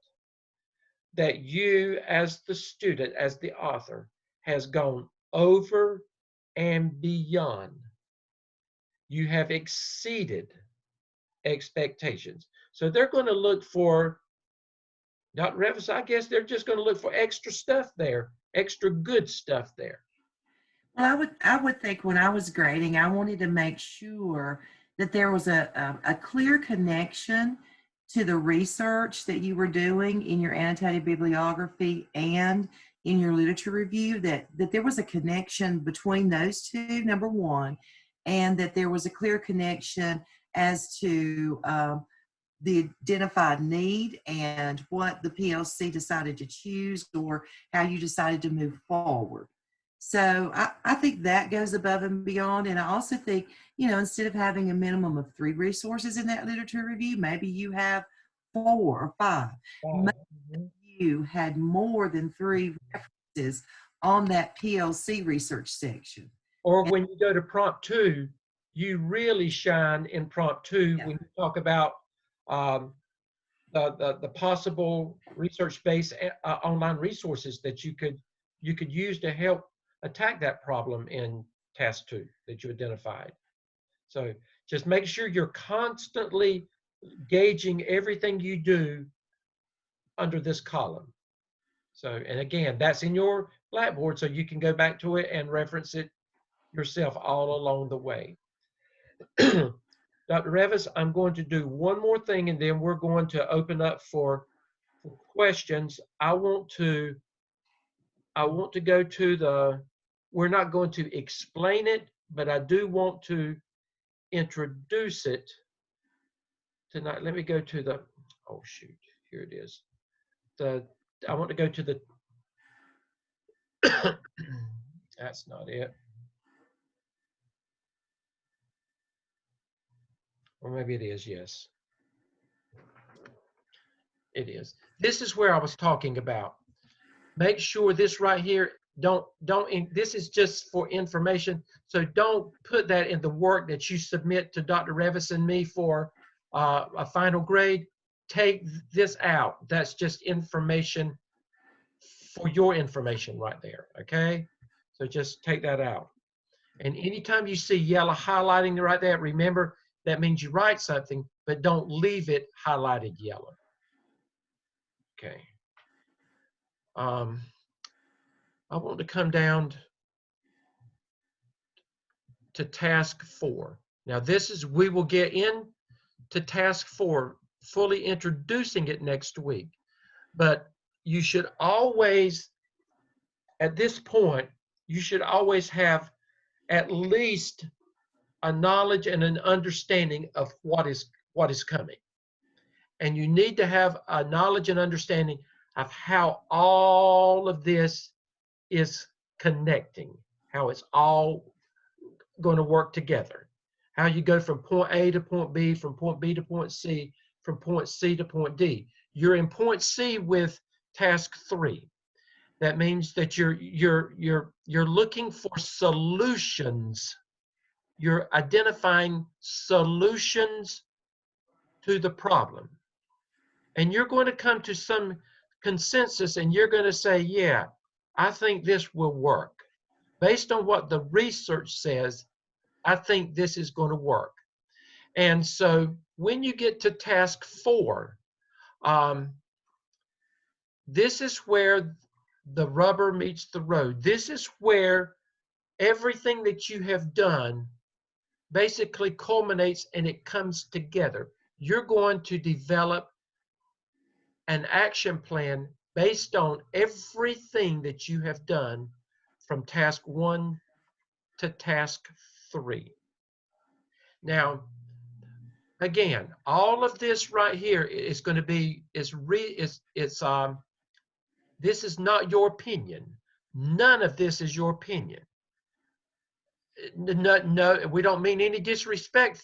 that you as the student, as the author, has gone over and beyond. You have exceeded expectations. So they're going to look for, Dr. Revis, I guess they're just going to look for extra stuff there, extra good stuff there. Well, I would think when I was grading, I wanted to make sure that there was a clear connection to the research that you were doing in your annotated bibliography and in your literature review, that there was a connection between those two, number one, and that there was a clear connection as to the identified need and what the PLC decided to choose or how you decided to move forward. So I think that goes above and beyond. And I also think, you know, instead of having a minimum of 3 resources in that literature review, maybe you have 4 or 5. Maybe you had more than 3 references on that PLC research section. Or when you go to prompt 2, you really shine in prompt 2 when you talk about the possible research-based online resources that you could use to help attack that problem in task 2 that you identified. So just make sure you're constantly gauging everything you do under this column. So, and again, that's in your Blackboard, so you can go back to it and reference it yourself all along the way. Dr. Revis, I'm going to do one more thing, and then we're going to open up for questions. I want to go to the, we're not going to explain it, but I do want to introduce it tonight. Let me go to the, oh shoot, here it is. I want to go to the, that's not it. Or maybe it is, yes. It is. This is where I was talking about. Make sure this right here, this is just for information. So don't put that in the work that you submit to Dr. Revis and me for a final grade. Take this out. That's just information for your information right there, okay? So just take that out. And anytime you see yellow highlighting right there, remember that means you write something, but don't leave it highlighted yellow. Okay. I want to come down to task 4. Now this is, we will get into task 4, fully introducing it next week. But you should always, at this point, you should always have at least a knowledge and an understanding of what is coming. And you need to have a knowledge and understanding of how all of this is connecting, how it's all going to work together, how you go from point A to point B, from point B to point C, from point C to point D. You're in point C with task 3. That means that you're looking for solutions. You're identifying solutions to the problem. And you're going to come to some consensus and you're going to say, yeah, I think this will work. Based on what the research says, I think this is going to work. And so when you get to task 4, this is where the rubber meets the road. This is where everything that you have done basically culminates and it comes together. You're going to develop an action plan based on everything that you have done from task 1 to task 3. Now, again, all of this right here is going to be, this is not your opinion. None of this is your opinion. No, we don't mean any disrespect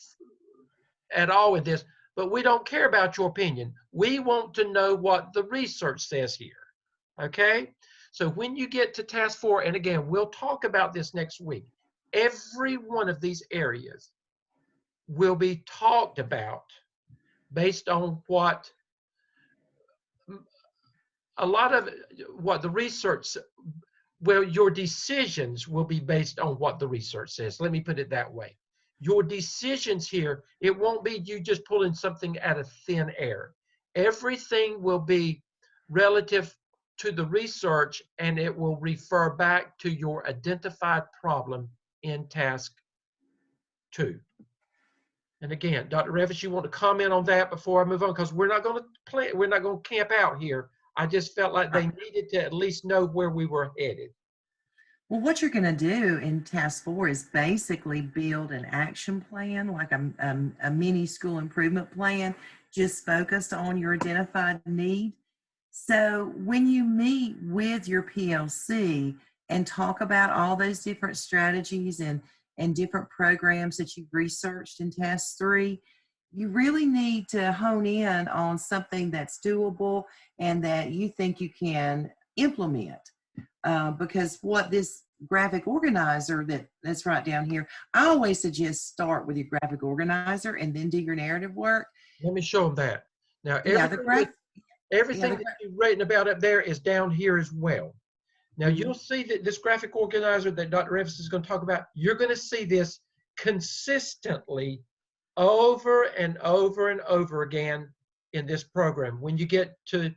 at all with this, but we don't care about your opinion. We want to know what the research says here, okay? So when you get to task 4, and again, we'll talk about this next week, every one of these areas will be talked about based on what a lot of what the research, well, your decisions will be based on what the research says. Let me put it that way. Your decisions here, it won't be you just pulling something out of thin air. Everything will be relative to the research and it will refer back to your identified problem in task 2. And again, Dr. Revis, you want to comment on that before I move on? Because we're not going to camp out here. I just felt like they needed to at least know where we were headed. Well, what you're going to do in task 4 is basically build an action plan, like a mini school improvement plan, just focused on your identified need. So when you meet with your PLC and talk about all those different strategies and different programs that you've researched in task 3, you really need to hone in on something that's doable and that you think you can implement. Because what this graphic organizer that's right down here, I always suggest start with your graphic organizer and then do your narrative work. Let me show them that. Now, everything that you've written about up there is down here as well. Now, you'll see that this graphic organizer that Dr. Revis is going to talk about, you're going to see this consistently over and over and over again in this program. When you get to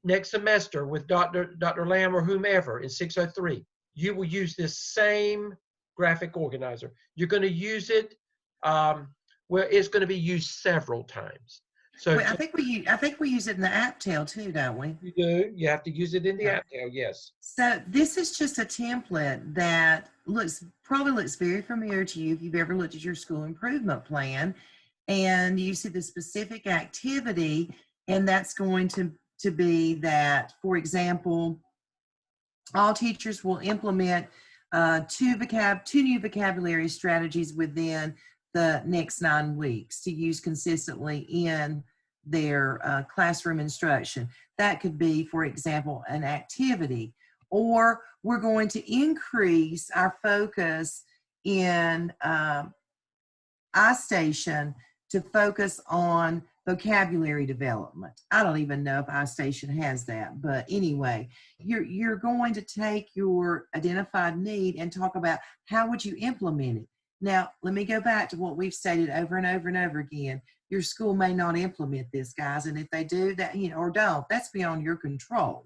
next semester with Dr. Lamb or whomever in 603, you will use this same graphic organizer. You're going to use it where it's going to be used several times. So I think we use it in the AAPSL too, don't we? You do. You have to use it in the AAPSL, yes. So this is just a template that probably looks very familiar to you if you've ever looked at your school improvement plan, and you see the specific activity, and that's going to be that, for example, all teachers will implement 2 new vocabulary strategies within the next 9 weeks to use consistently in their classroom instruction. That could be, for example, an activity, or we're going to increase our focus in iStation to focus on vocabulary development. I don't even know if iStation has that, but anyway, you're going to take your identified need and talk about how would you implement it. Now, let me go back to what we've stated over and over and over again. Your school may not implement this, guys, and if they do that, or don't, that's beyond your control.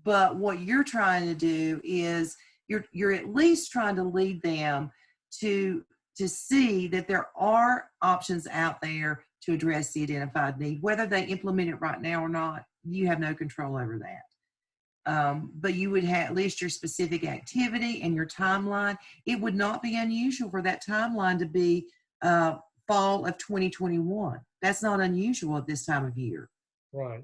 But what you're trying to do is you're at least trying to lead them to see that there are options out there to address the identified need. Whether they implement it right now or not, you have no control over that. But you would have at least your specific activity and your timeline. It would not be unusual for that timeline to be fall of 2021. That's not unusual at this time of year. Right.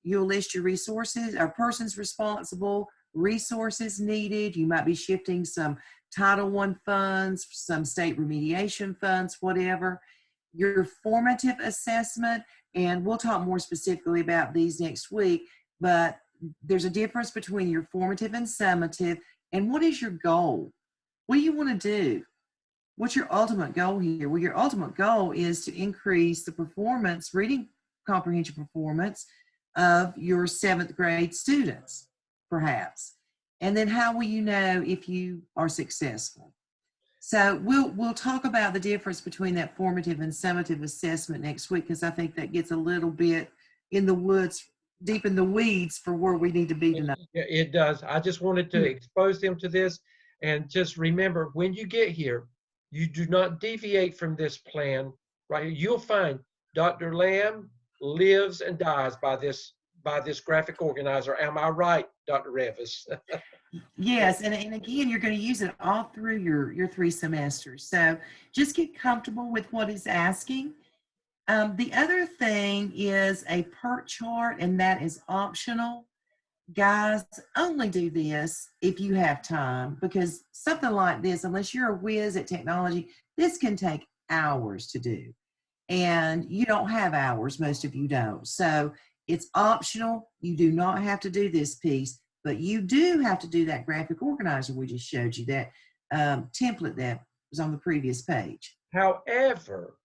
You'll list your resources, or persons responsible, resources needed. You might be shifting some Title I funds, some state remediation funds, whatever. Your formative assessment, and we'll talk more specifically about these next week, but there's a difference between your formative and summative. And what is your goal? What do you want to do? What's your ultimate goal here? Well, your ultimate goal is to increase the performance, reading comprehension performance of your 7th grade students, perhaps. And then how will you know if you are successful? So we'll talk about the difference between that formative and summative assessment next week, because I think that gets a little bit in the woods, deep in the weeds for where we need to be tonight. It does. I just wanted to expose them to this, and just remember, when you get here, you do not deviate from this plan. Right here, you'll find Dr. Lamb lives and dies by this graphic organizer. Am I right, Dr. Revis? Yes, and again, you're going to use it all through your 3 semesters. So just get comfortable with what it's asking. The other thing is a PERT chart, and that is optional. Guys, only do this if you have time, because something like this, unless you're a whiz at technology, this can take hours to do. And you don't have hours, most of you don't. So it's optional. You do not have to do this piece, but you do have to do that graphic organizer we just showed you, that template that was on the previous page. However,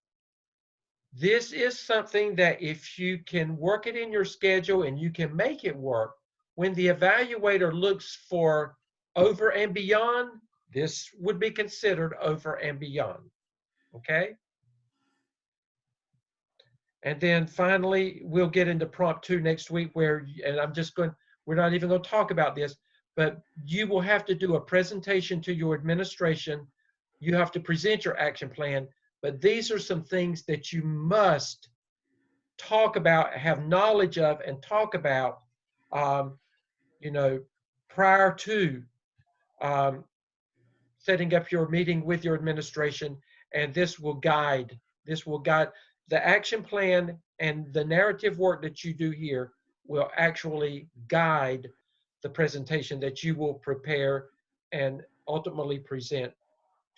this is something that if you can work it in your schedule and you can make it work, when the evaluator looks for over and beyond, this would be considered over and beyond. Okay? And then finally, we'll get into prompt 2 next week, where, and we're not even going to talk about this, but you will have to do a presentation to your administration. You have to present your action plan, but these are some things that you must talk about, have knowledge of, and talk about, prior to setting up your meeting with your administration. And this will guide the action plan, and the narrative work that you do here will actually guide the presentation that you will prepare and ultimately present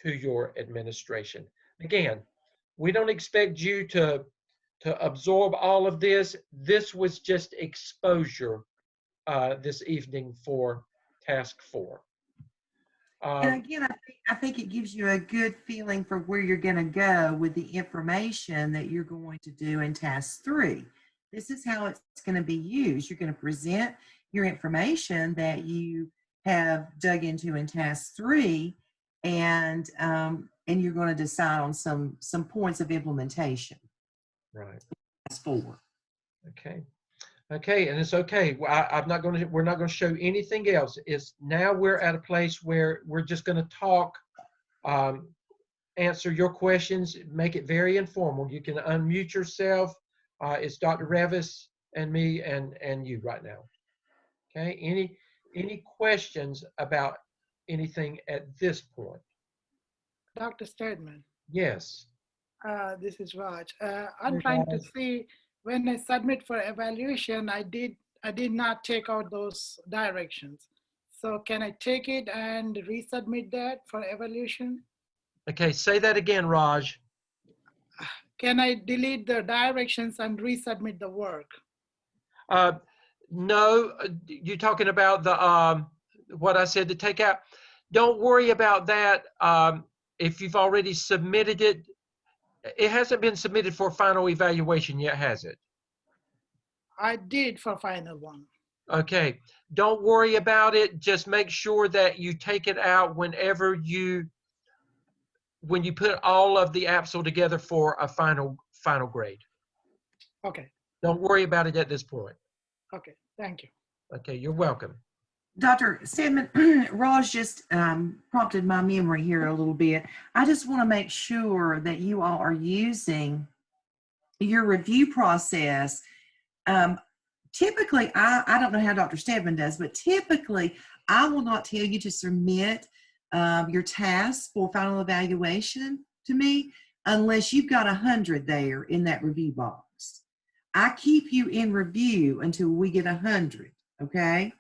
to your administration. Again, we don't expect you to absorb all of this. This was just exposure this evening for task 4. And again, I think it gives you a good feeling for where you're going to go with the information that you're going to do in task 3. This is how it's going to be used. You're going to present your information that you have dug into in task 3, and you're going to decide on some points of implementation. Right. Task 4. Okay, and it's okay. We're not going to show anything else. Now we're at a place where we're just going to talk, answer your questions, make it very informal. You can unmute yourself. It's Dr. Revis and me and you right now. Okay, any questions about anything at this point? Dr. Stedman. Yes. This is Raj. I'm trying to see, when I submit for evaluation, I did not take out those directions. So can I take it and resubmit that for evaluation? Okay, say that again, Raj. can I delete the directions and resubmit the work? No, you're talking about the what I said to take out. Don't worry about that. If you've already submitted it, it hasn't been submitted for final evaluation yet, has it? I did for final one. Okay, don't worry about it. Just make sure that you take it out whenever when you put all of the AAPSL together for a final grade. Okay, Don't worry about it at this point. okay, thank you. Okay, you're welcome. Dr. Stedman, Raj just prompted my memory here a little bit. I just want to make sure that you all are using your review process. Typically, I don't know how Dr. Stedman does, but typically I will not tell you to submit your tasks for final evaluation to me unless you've got 100 there in that review box. I keep you in review until we get 100, okay?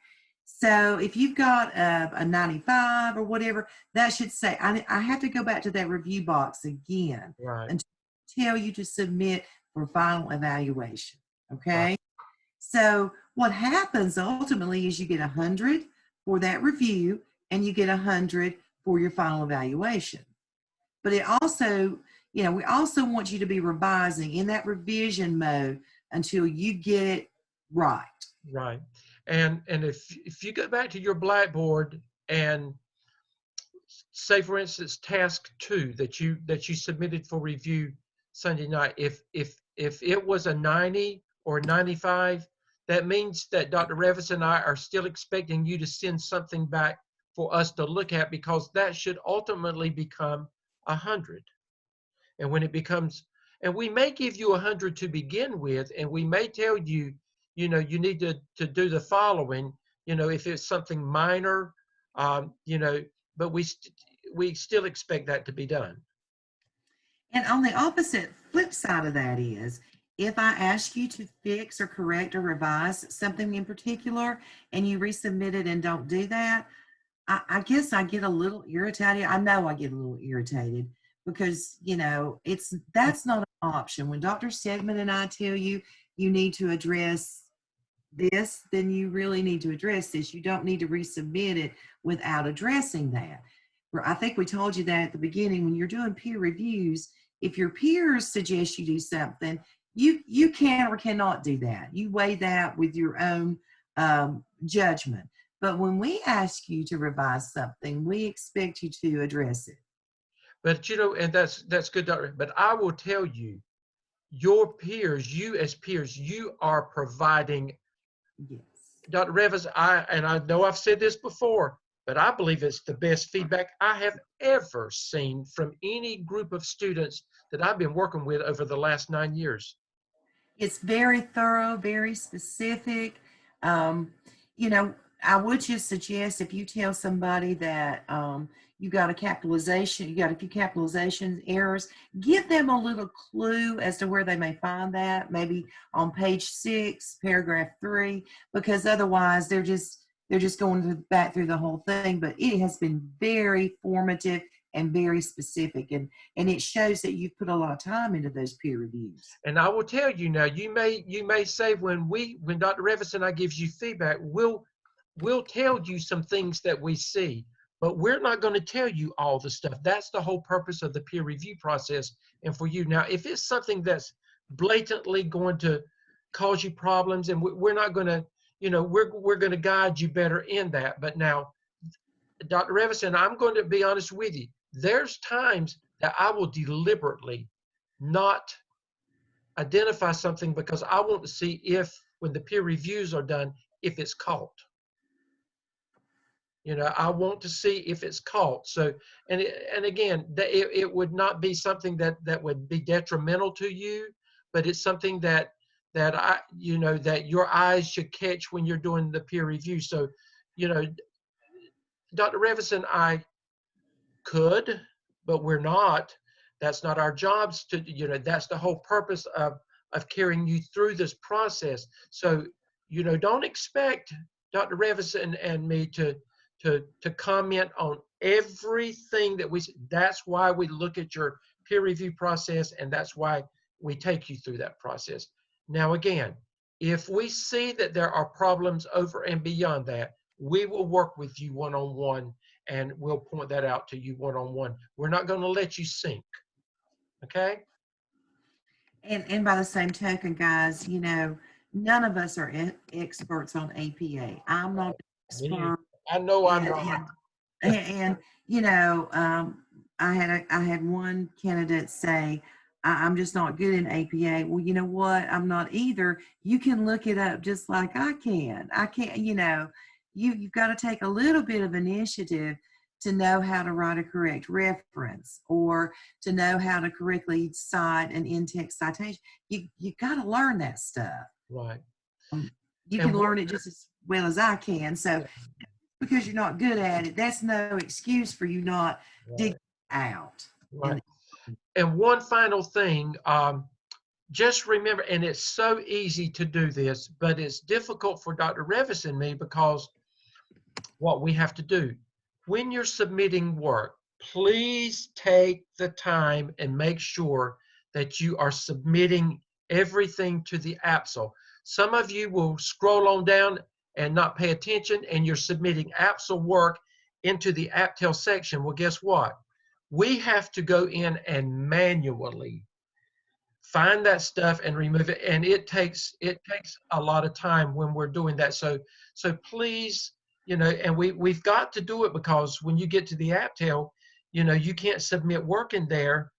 So if you've got a 95 or whatever, that should say, I have to go back to that review box again and tell you to submit for final evaluation, okay? Right. So what happens ultimately is you get 100 for that review and you get 100 for your final evaluation. But it also, we also want you to be revising in that revision mode until you get it right. Right. And if you go back to your Blackboard and say, for instance, task 2 that you submitted for review Sunday night, if it was a 90 or 95, that means that Dr. Revis and I are still expecting you to send something back for us to look at, because that should ultimately become 100. And when it becomes, and we may give you 100 to begin with, and we may tell you, you need to do the following, if it's something minor, but we still expect that to be done. And on the opposite flip side of that is, if I ask you to fix or correct or revise something in particular and you resubmit it and don't do that, I guess I get a little irritated. I know I get a little irritated because, that's not an option. When Dr. Stedman and I tell you, you need to address this, then you really need to address this. You don't need to resubmit it without addressing that. I think we told you that at the beginning. When you're doing peer reviews, if your peers suggest you do something, you can or cannot do that. You weigh that with your own judgment. But when we ask you to revise something, we expect you to address it. But and that's good, Doctor. But I will tell you, your peers, you as peers, you are providing. Yes. Dr. Revis, I know I've said this before, but I believe it's the best feedback I have ever seen from any group of students that I've been working with over the last 9 years. It's very thorough, very specific. I would just suggest if you tell somebody that you got a few capitalization errors, give them a little clue as to where they may find that, maybe on page 6, paragraph 3, because otherwise they're just going back through the whole thing. But it has been very formative and very specific, and it shows that you've put a lot of time into those peer reviews. And I will tell you now, you may say when Dr. Revis and I gives you feedback, we'll tell you some things that we see, but we're not going to tell you all the stuff. That's the whole purpose of the peer review process. And for you now, if it's something that's blatantly going to cause you problems, and we're not going to, we're going to guide you better in that. But now, Dr. Revis, and I'm going to be honest with you, there's times that I will deliberately not identify something because I want to see if, when the peer reviews are done, if it's caught. I want to see if it's caught. So, and again, it would not be something that would be detrimental to you, but it's something that I, that your eyes should catch when you're doing the peer review. So, Dr. Revis and I could, but we're not. That's not our jobs to, that's the whole purpose of carrying you through this process. So, don't expect Dr. Revis and me to comment on everything that we, that's why we look at your peer review process, and that's why we take you through that process. Now, again, if we see that there are problems over and beyond that, we will work with you one-on-one, and we'll point that out to you one-on-one. We're not going to let you sink. Okay? And by the same token, guys, you know, none of us are experts on APA. I'm not an expert. I know I'm and, not. and you know, I had one candidate say, I'm just not good in APA. Well, you know what? I'm not either. You can look it up just like I can. I can't, you know, you've got to take a little bit of initiative to know how to write a correct reference or to know how to correctly cite an in-text citation. You got to learn that stuff. Right. You can learn it just as well as I can. So because you're not good at it, that's no excuse for you not digging out. Right. And one final thing, just remember, and it's so easy to do this, but it's difficult for Dr. Revis and me because what we have to do, when you're submitting work, please take the time and make sure that you are submitting everything to the AAPSL. Some of you will scroll on down and not pay attention, and you're submitting AAPSL work into the APTEL section. Well, guess what? We have to go in and manually find that stuff and remove it, and it takes a lot of time when we're doing that. So please, you know, and we've got to do it because when you get to the APTEL, you know, you can't submit work in there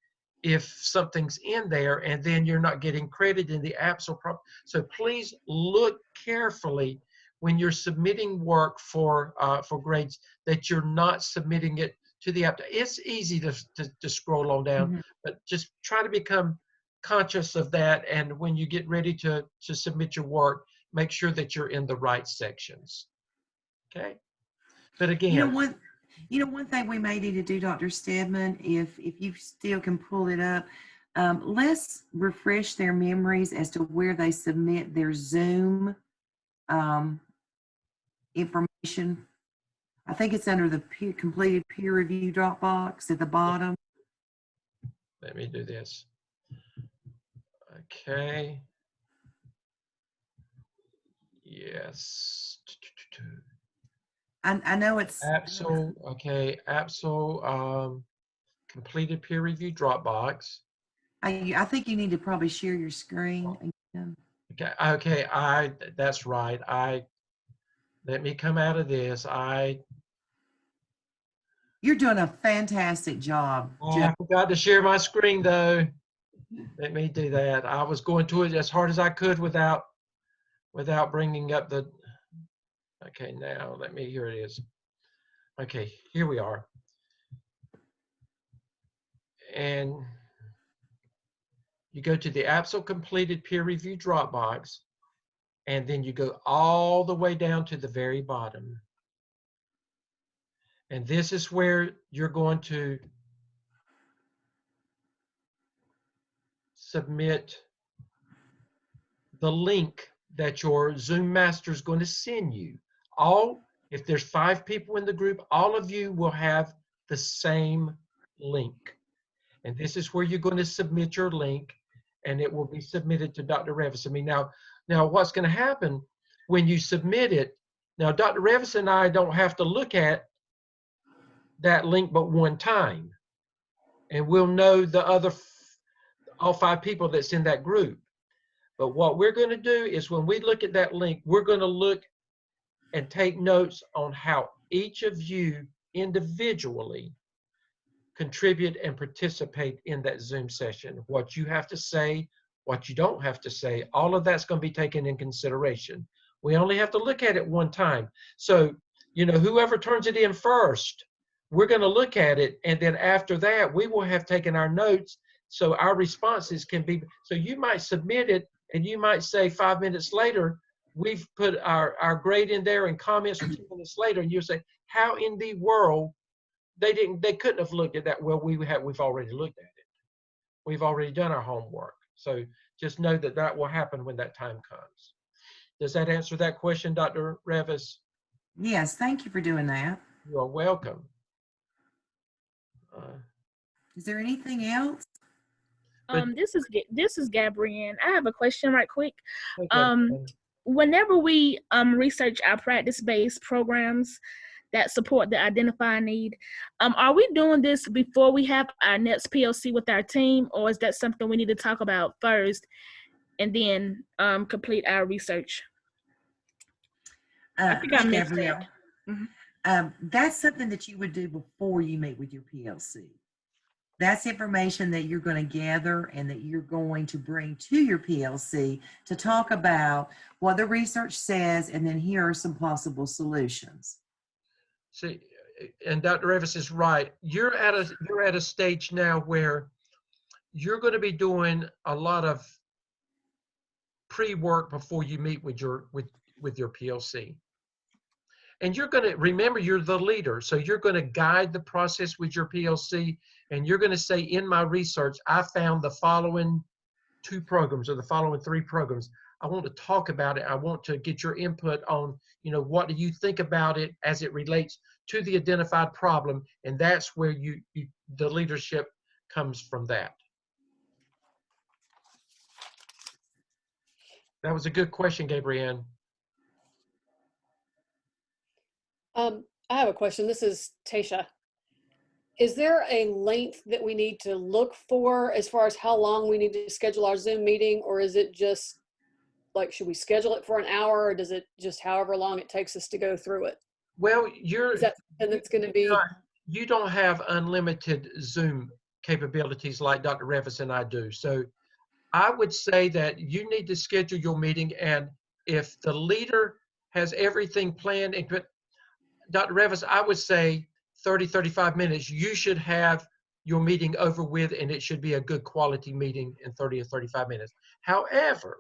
if something's in there, and then you're not getting credit in the APSL. So please look carefully when you're submitting work for grades that you're not submitting it to the APTEL. It's easy to scroll on down, but just try to become conscious of that, and when you get ready to submit your work, make sure that you're in the right sections. Okay? But again, one thing we may need to do, Dr. Stedman, if you still can pull it up, let's refresh their memories as to where they submit their Zoom information. I think it's under the completed peer review drop box at the bottom. Let me do this. Okay. Yes. I know it's APSL. Okay, APSL completed peer review Dropbox. I think you need to probably share your screen again. Okay, that's right. Let me come out of this. You're doing a fantastic job, I forgot to share my screen though. Let me do that. I was going to it as hard as I could without bringing up the. Okay, now here it is. Okay, here we are. And you go to the APSL completed peer review Dropbox, and then you go all the way down to the very bottom. And this is where you're going to submit the link that your Zoom master is going to send you. If there's 5 people in the group, all of you will have the same link. And this is where you're going to submit your link, and it will be submitted to Dr. Revis. I mean, now what's going to happen when you submit it, now Dr. Revis and I don't have to look at that link but one time. And we'll know the all 5 people that's in that group. But what we're going to do is when we look at that link, we're going to look and take notes on how each of you individually contribute and participate in that Zoom session. What you have to say, what you don't have to say, all of that's going to be taken in consideration. We only have to look at it one time. So, you know, whoever turns it in first, we're going to look at it, and then after that, we will have taken our notes so our responses can be, so you might submit it, and you might say 5 minutes later, we've put our grade in there and comments, or 2 minutes later, and you say, how in the world they couldn't have looked at that? Well, we've already looked at it. We've already done our homework. So just know that will happen when that time comes. Does that answer that question, Dr. Revis? Yes, thank you for doing that. You're welcome. Is there anything else? This is Gabrielle. I have a question right quick. Okay. Whenever we research our practice-based programs that support the identified need, are we doing this before we have our next PLC with our team, or is that something we need to talk about first and then complete our research? I think I missed Gabrielle, that. that's something that you would do before you meet with your PLC. That's information that you're going to gather and that you're going to bring to your PLC to talk about what the research says, and then here are some possible solutions. See, and Dr. Revis is right. You're at a stage now where you're going to be doing a lot of pre-work before you meet with your PLC. And you're going to remember you're the leader, so you're going to guide the process with your PLC, and you're going to say, in my research, I found the following 2 programs or the following 3 programs. I want to talk about it. I want to get your input on, what do you think about it as it relates to the identified problem, and that's where the leadership comes from that. That was a good question, Gabrielle. I have a question. This is Tasha. Is there a length that we need to look for as far as how long we need to schedule our Zoom meeting, or is it just like, should we schedule it for an hour, or does it just however long it takes us to go through it? Well, Is that something that's going to be? You don't have unlimited Zoom capabilities like Dr. Revis and I do. So I would say that you need to schedule your meeting, and if the leader has everything planned, and Dr. Revis, I would say 30, 35 minutes, you should have your meeting over with, and it should be a good quality meeting in 30 or 35 minutes. However,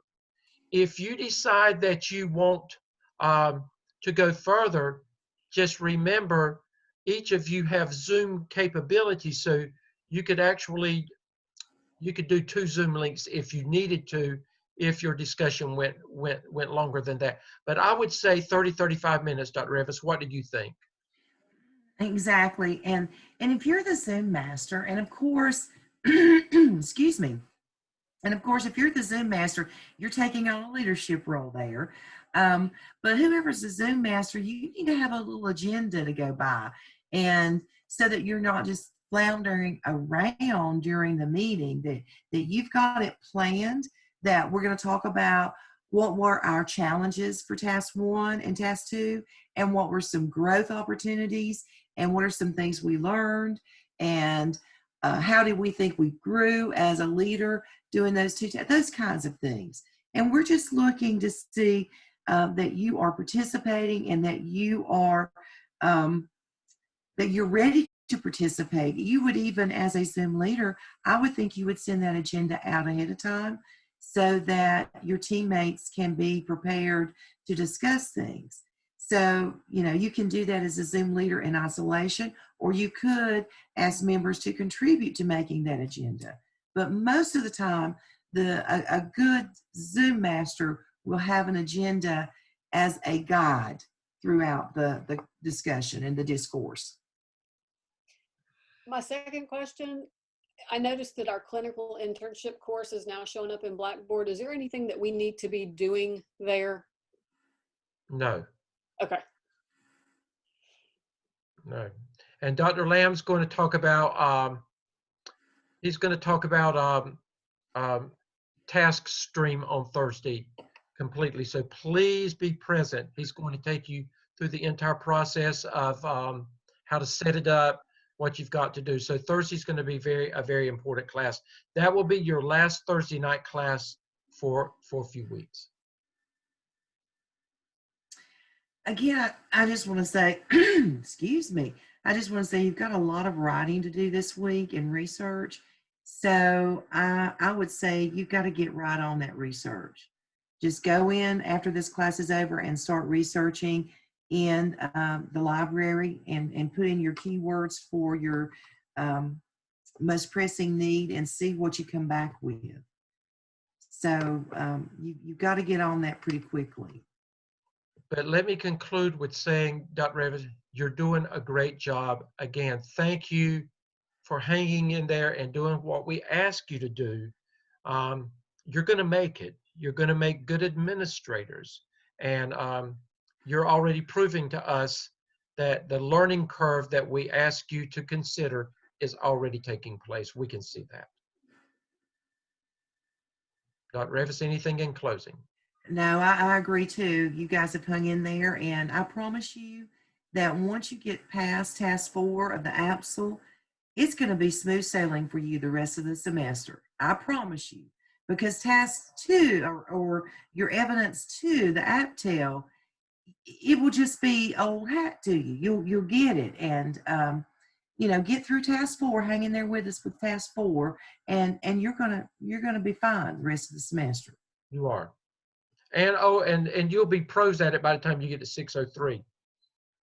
if you decide that you want to go further, just remember each of you have Zoom capabilities, so you could do 2 Zoom links if you needed to, if your discussion went longer than that. But I would say 30, 35 minutes, Dr. Revis. What do you think? Exactly. And if you're the Zoom master, and of course, excuse me, and of course, if you're the Zoom master, you're taking on a leadership role there. But whoever's the Zoom master, you need to have a little agenda to go by, and so that you're not just floundering around during the meeting, that you've got it planned, that we're going to talk about what were our challenges for task 1 and task 2, and what were some growth opportunities, and what are some things we learned, and how did we think we grew as a leader doing those kinds of things. And we're just looking to see that you are participating, and that you are that you're ready to participate. You would, even as a Zoom leader, I would think you would send that agenda out ahead of time so that your teammates can be prepared to discuss things. So, you can do that as a Zoom leader in isolation, or you could ask members to contribute to making that agenda. But most of the time, a good Zoom master will have an agenda as a guide throughout the discussion and the discourse. My second question, I noticed that our clinical internship course is now showing up in Blackboard. Is there anything that we need to be doing there? No. Okay. No. And Dr. Lamb's going to talk about, task stream on Thursday completely. So please be present. He's going to take you through the entire process of how to set it up, what you've got to do. So Thursday's going to be a very important class. That will be your last Thursday night class for a few weeks. Again, I just want to say, excuse me, I just want to say you've got a lot of writing to do this week and research. So I would say you've got to get right on that research. Just go in after this class is over and start researching in the library, and put in your keywords for your most pressing need, and see what you come back with. So you've got to get on that pretty quickly. But let me conclude with saying, Dr. Revis, you're doing a great job. Again, thank you for hanging in there and doing what we ask you to do. You're going to make it. You're going to make good administrators. And you're already proving to us that the learning curve that we ask you to consider is already taking place. We can see that. Dr. Revis, anything in closing? No, I agree too. You guys have hung in there, and I promise you that once you get past task 4 of the AAPSL, it's going to be smooth sailing for you the rest of the semester. I promise you, because task 2 or your evidence 2, the APTEL, it will just be old hat to you. You'll get it, and get through task 4, hang in there with us with task 4, and you're gonna be fine the rest of the semester. You are. And you'll be pros at it by the time you get to 603.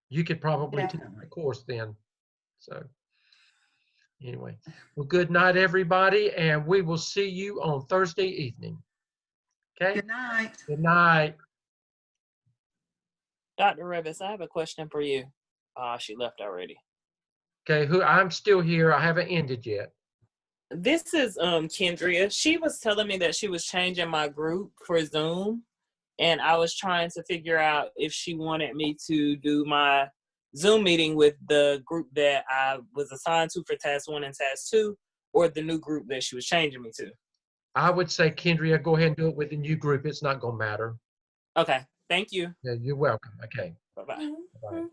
You could probably take the course then. So anyway, well, good night, everybody, and we will see you on Thursday evening. Okay? Good night. Good night. Dr. Revis, I have a question for you. She left already. Okay, I'm still here. I haven't ended yet. This is Kendria. She was telling me that she was changing my group for Zoom, and I was trying to figure out if she wanted me to do my Zoom meeting with the group that I was assigned to for task 1 and task 2, or the new group that she was changing me to. I would say, Kendria, go ahead and do it with the new group. It's not going to matter. Okay, thank you. Yeah, you're welcome. Okay. Bye-bye. Bye-bye.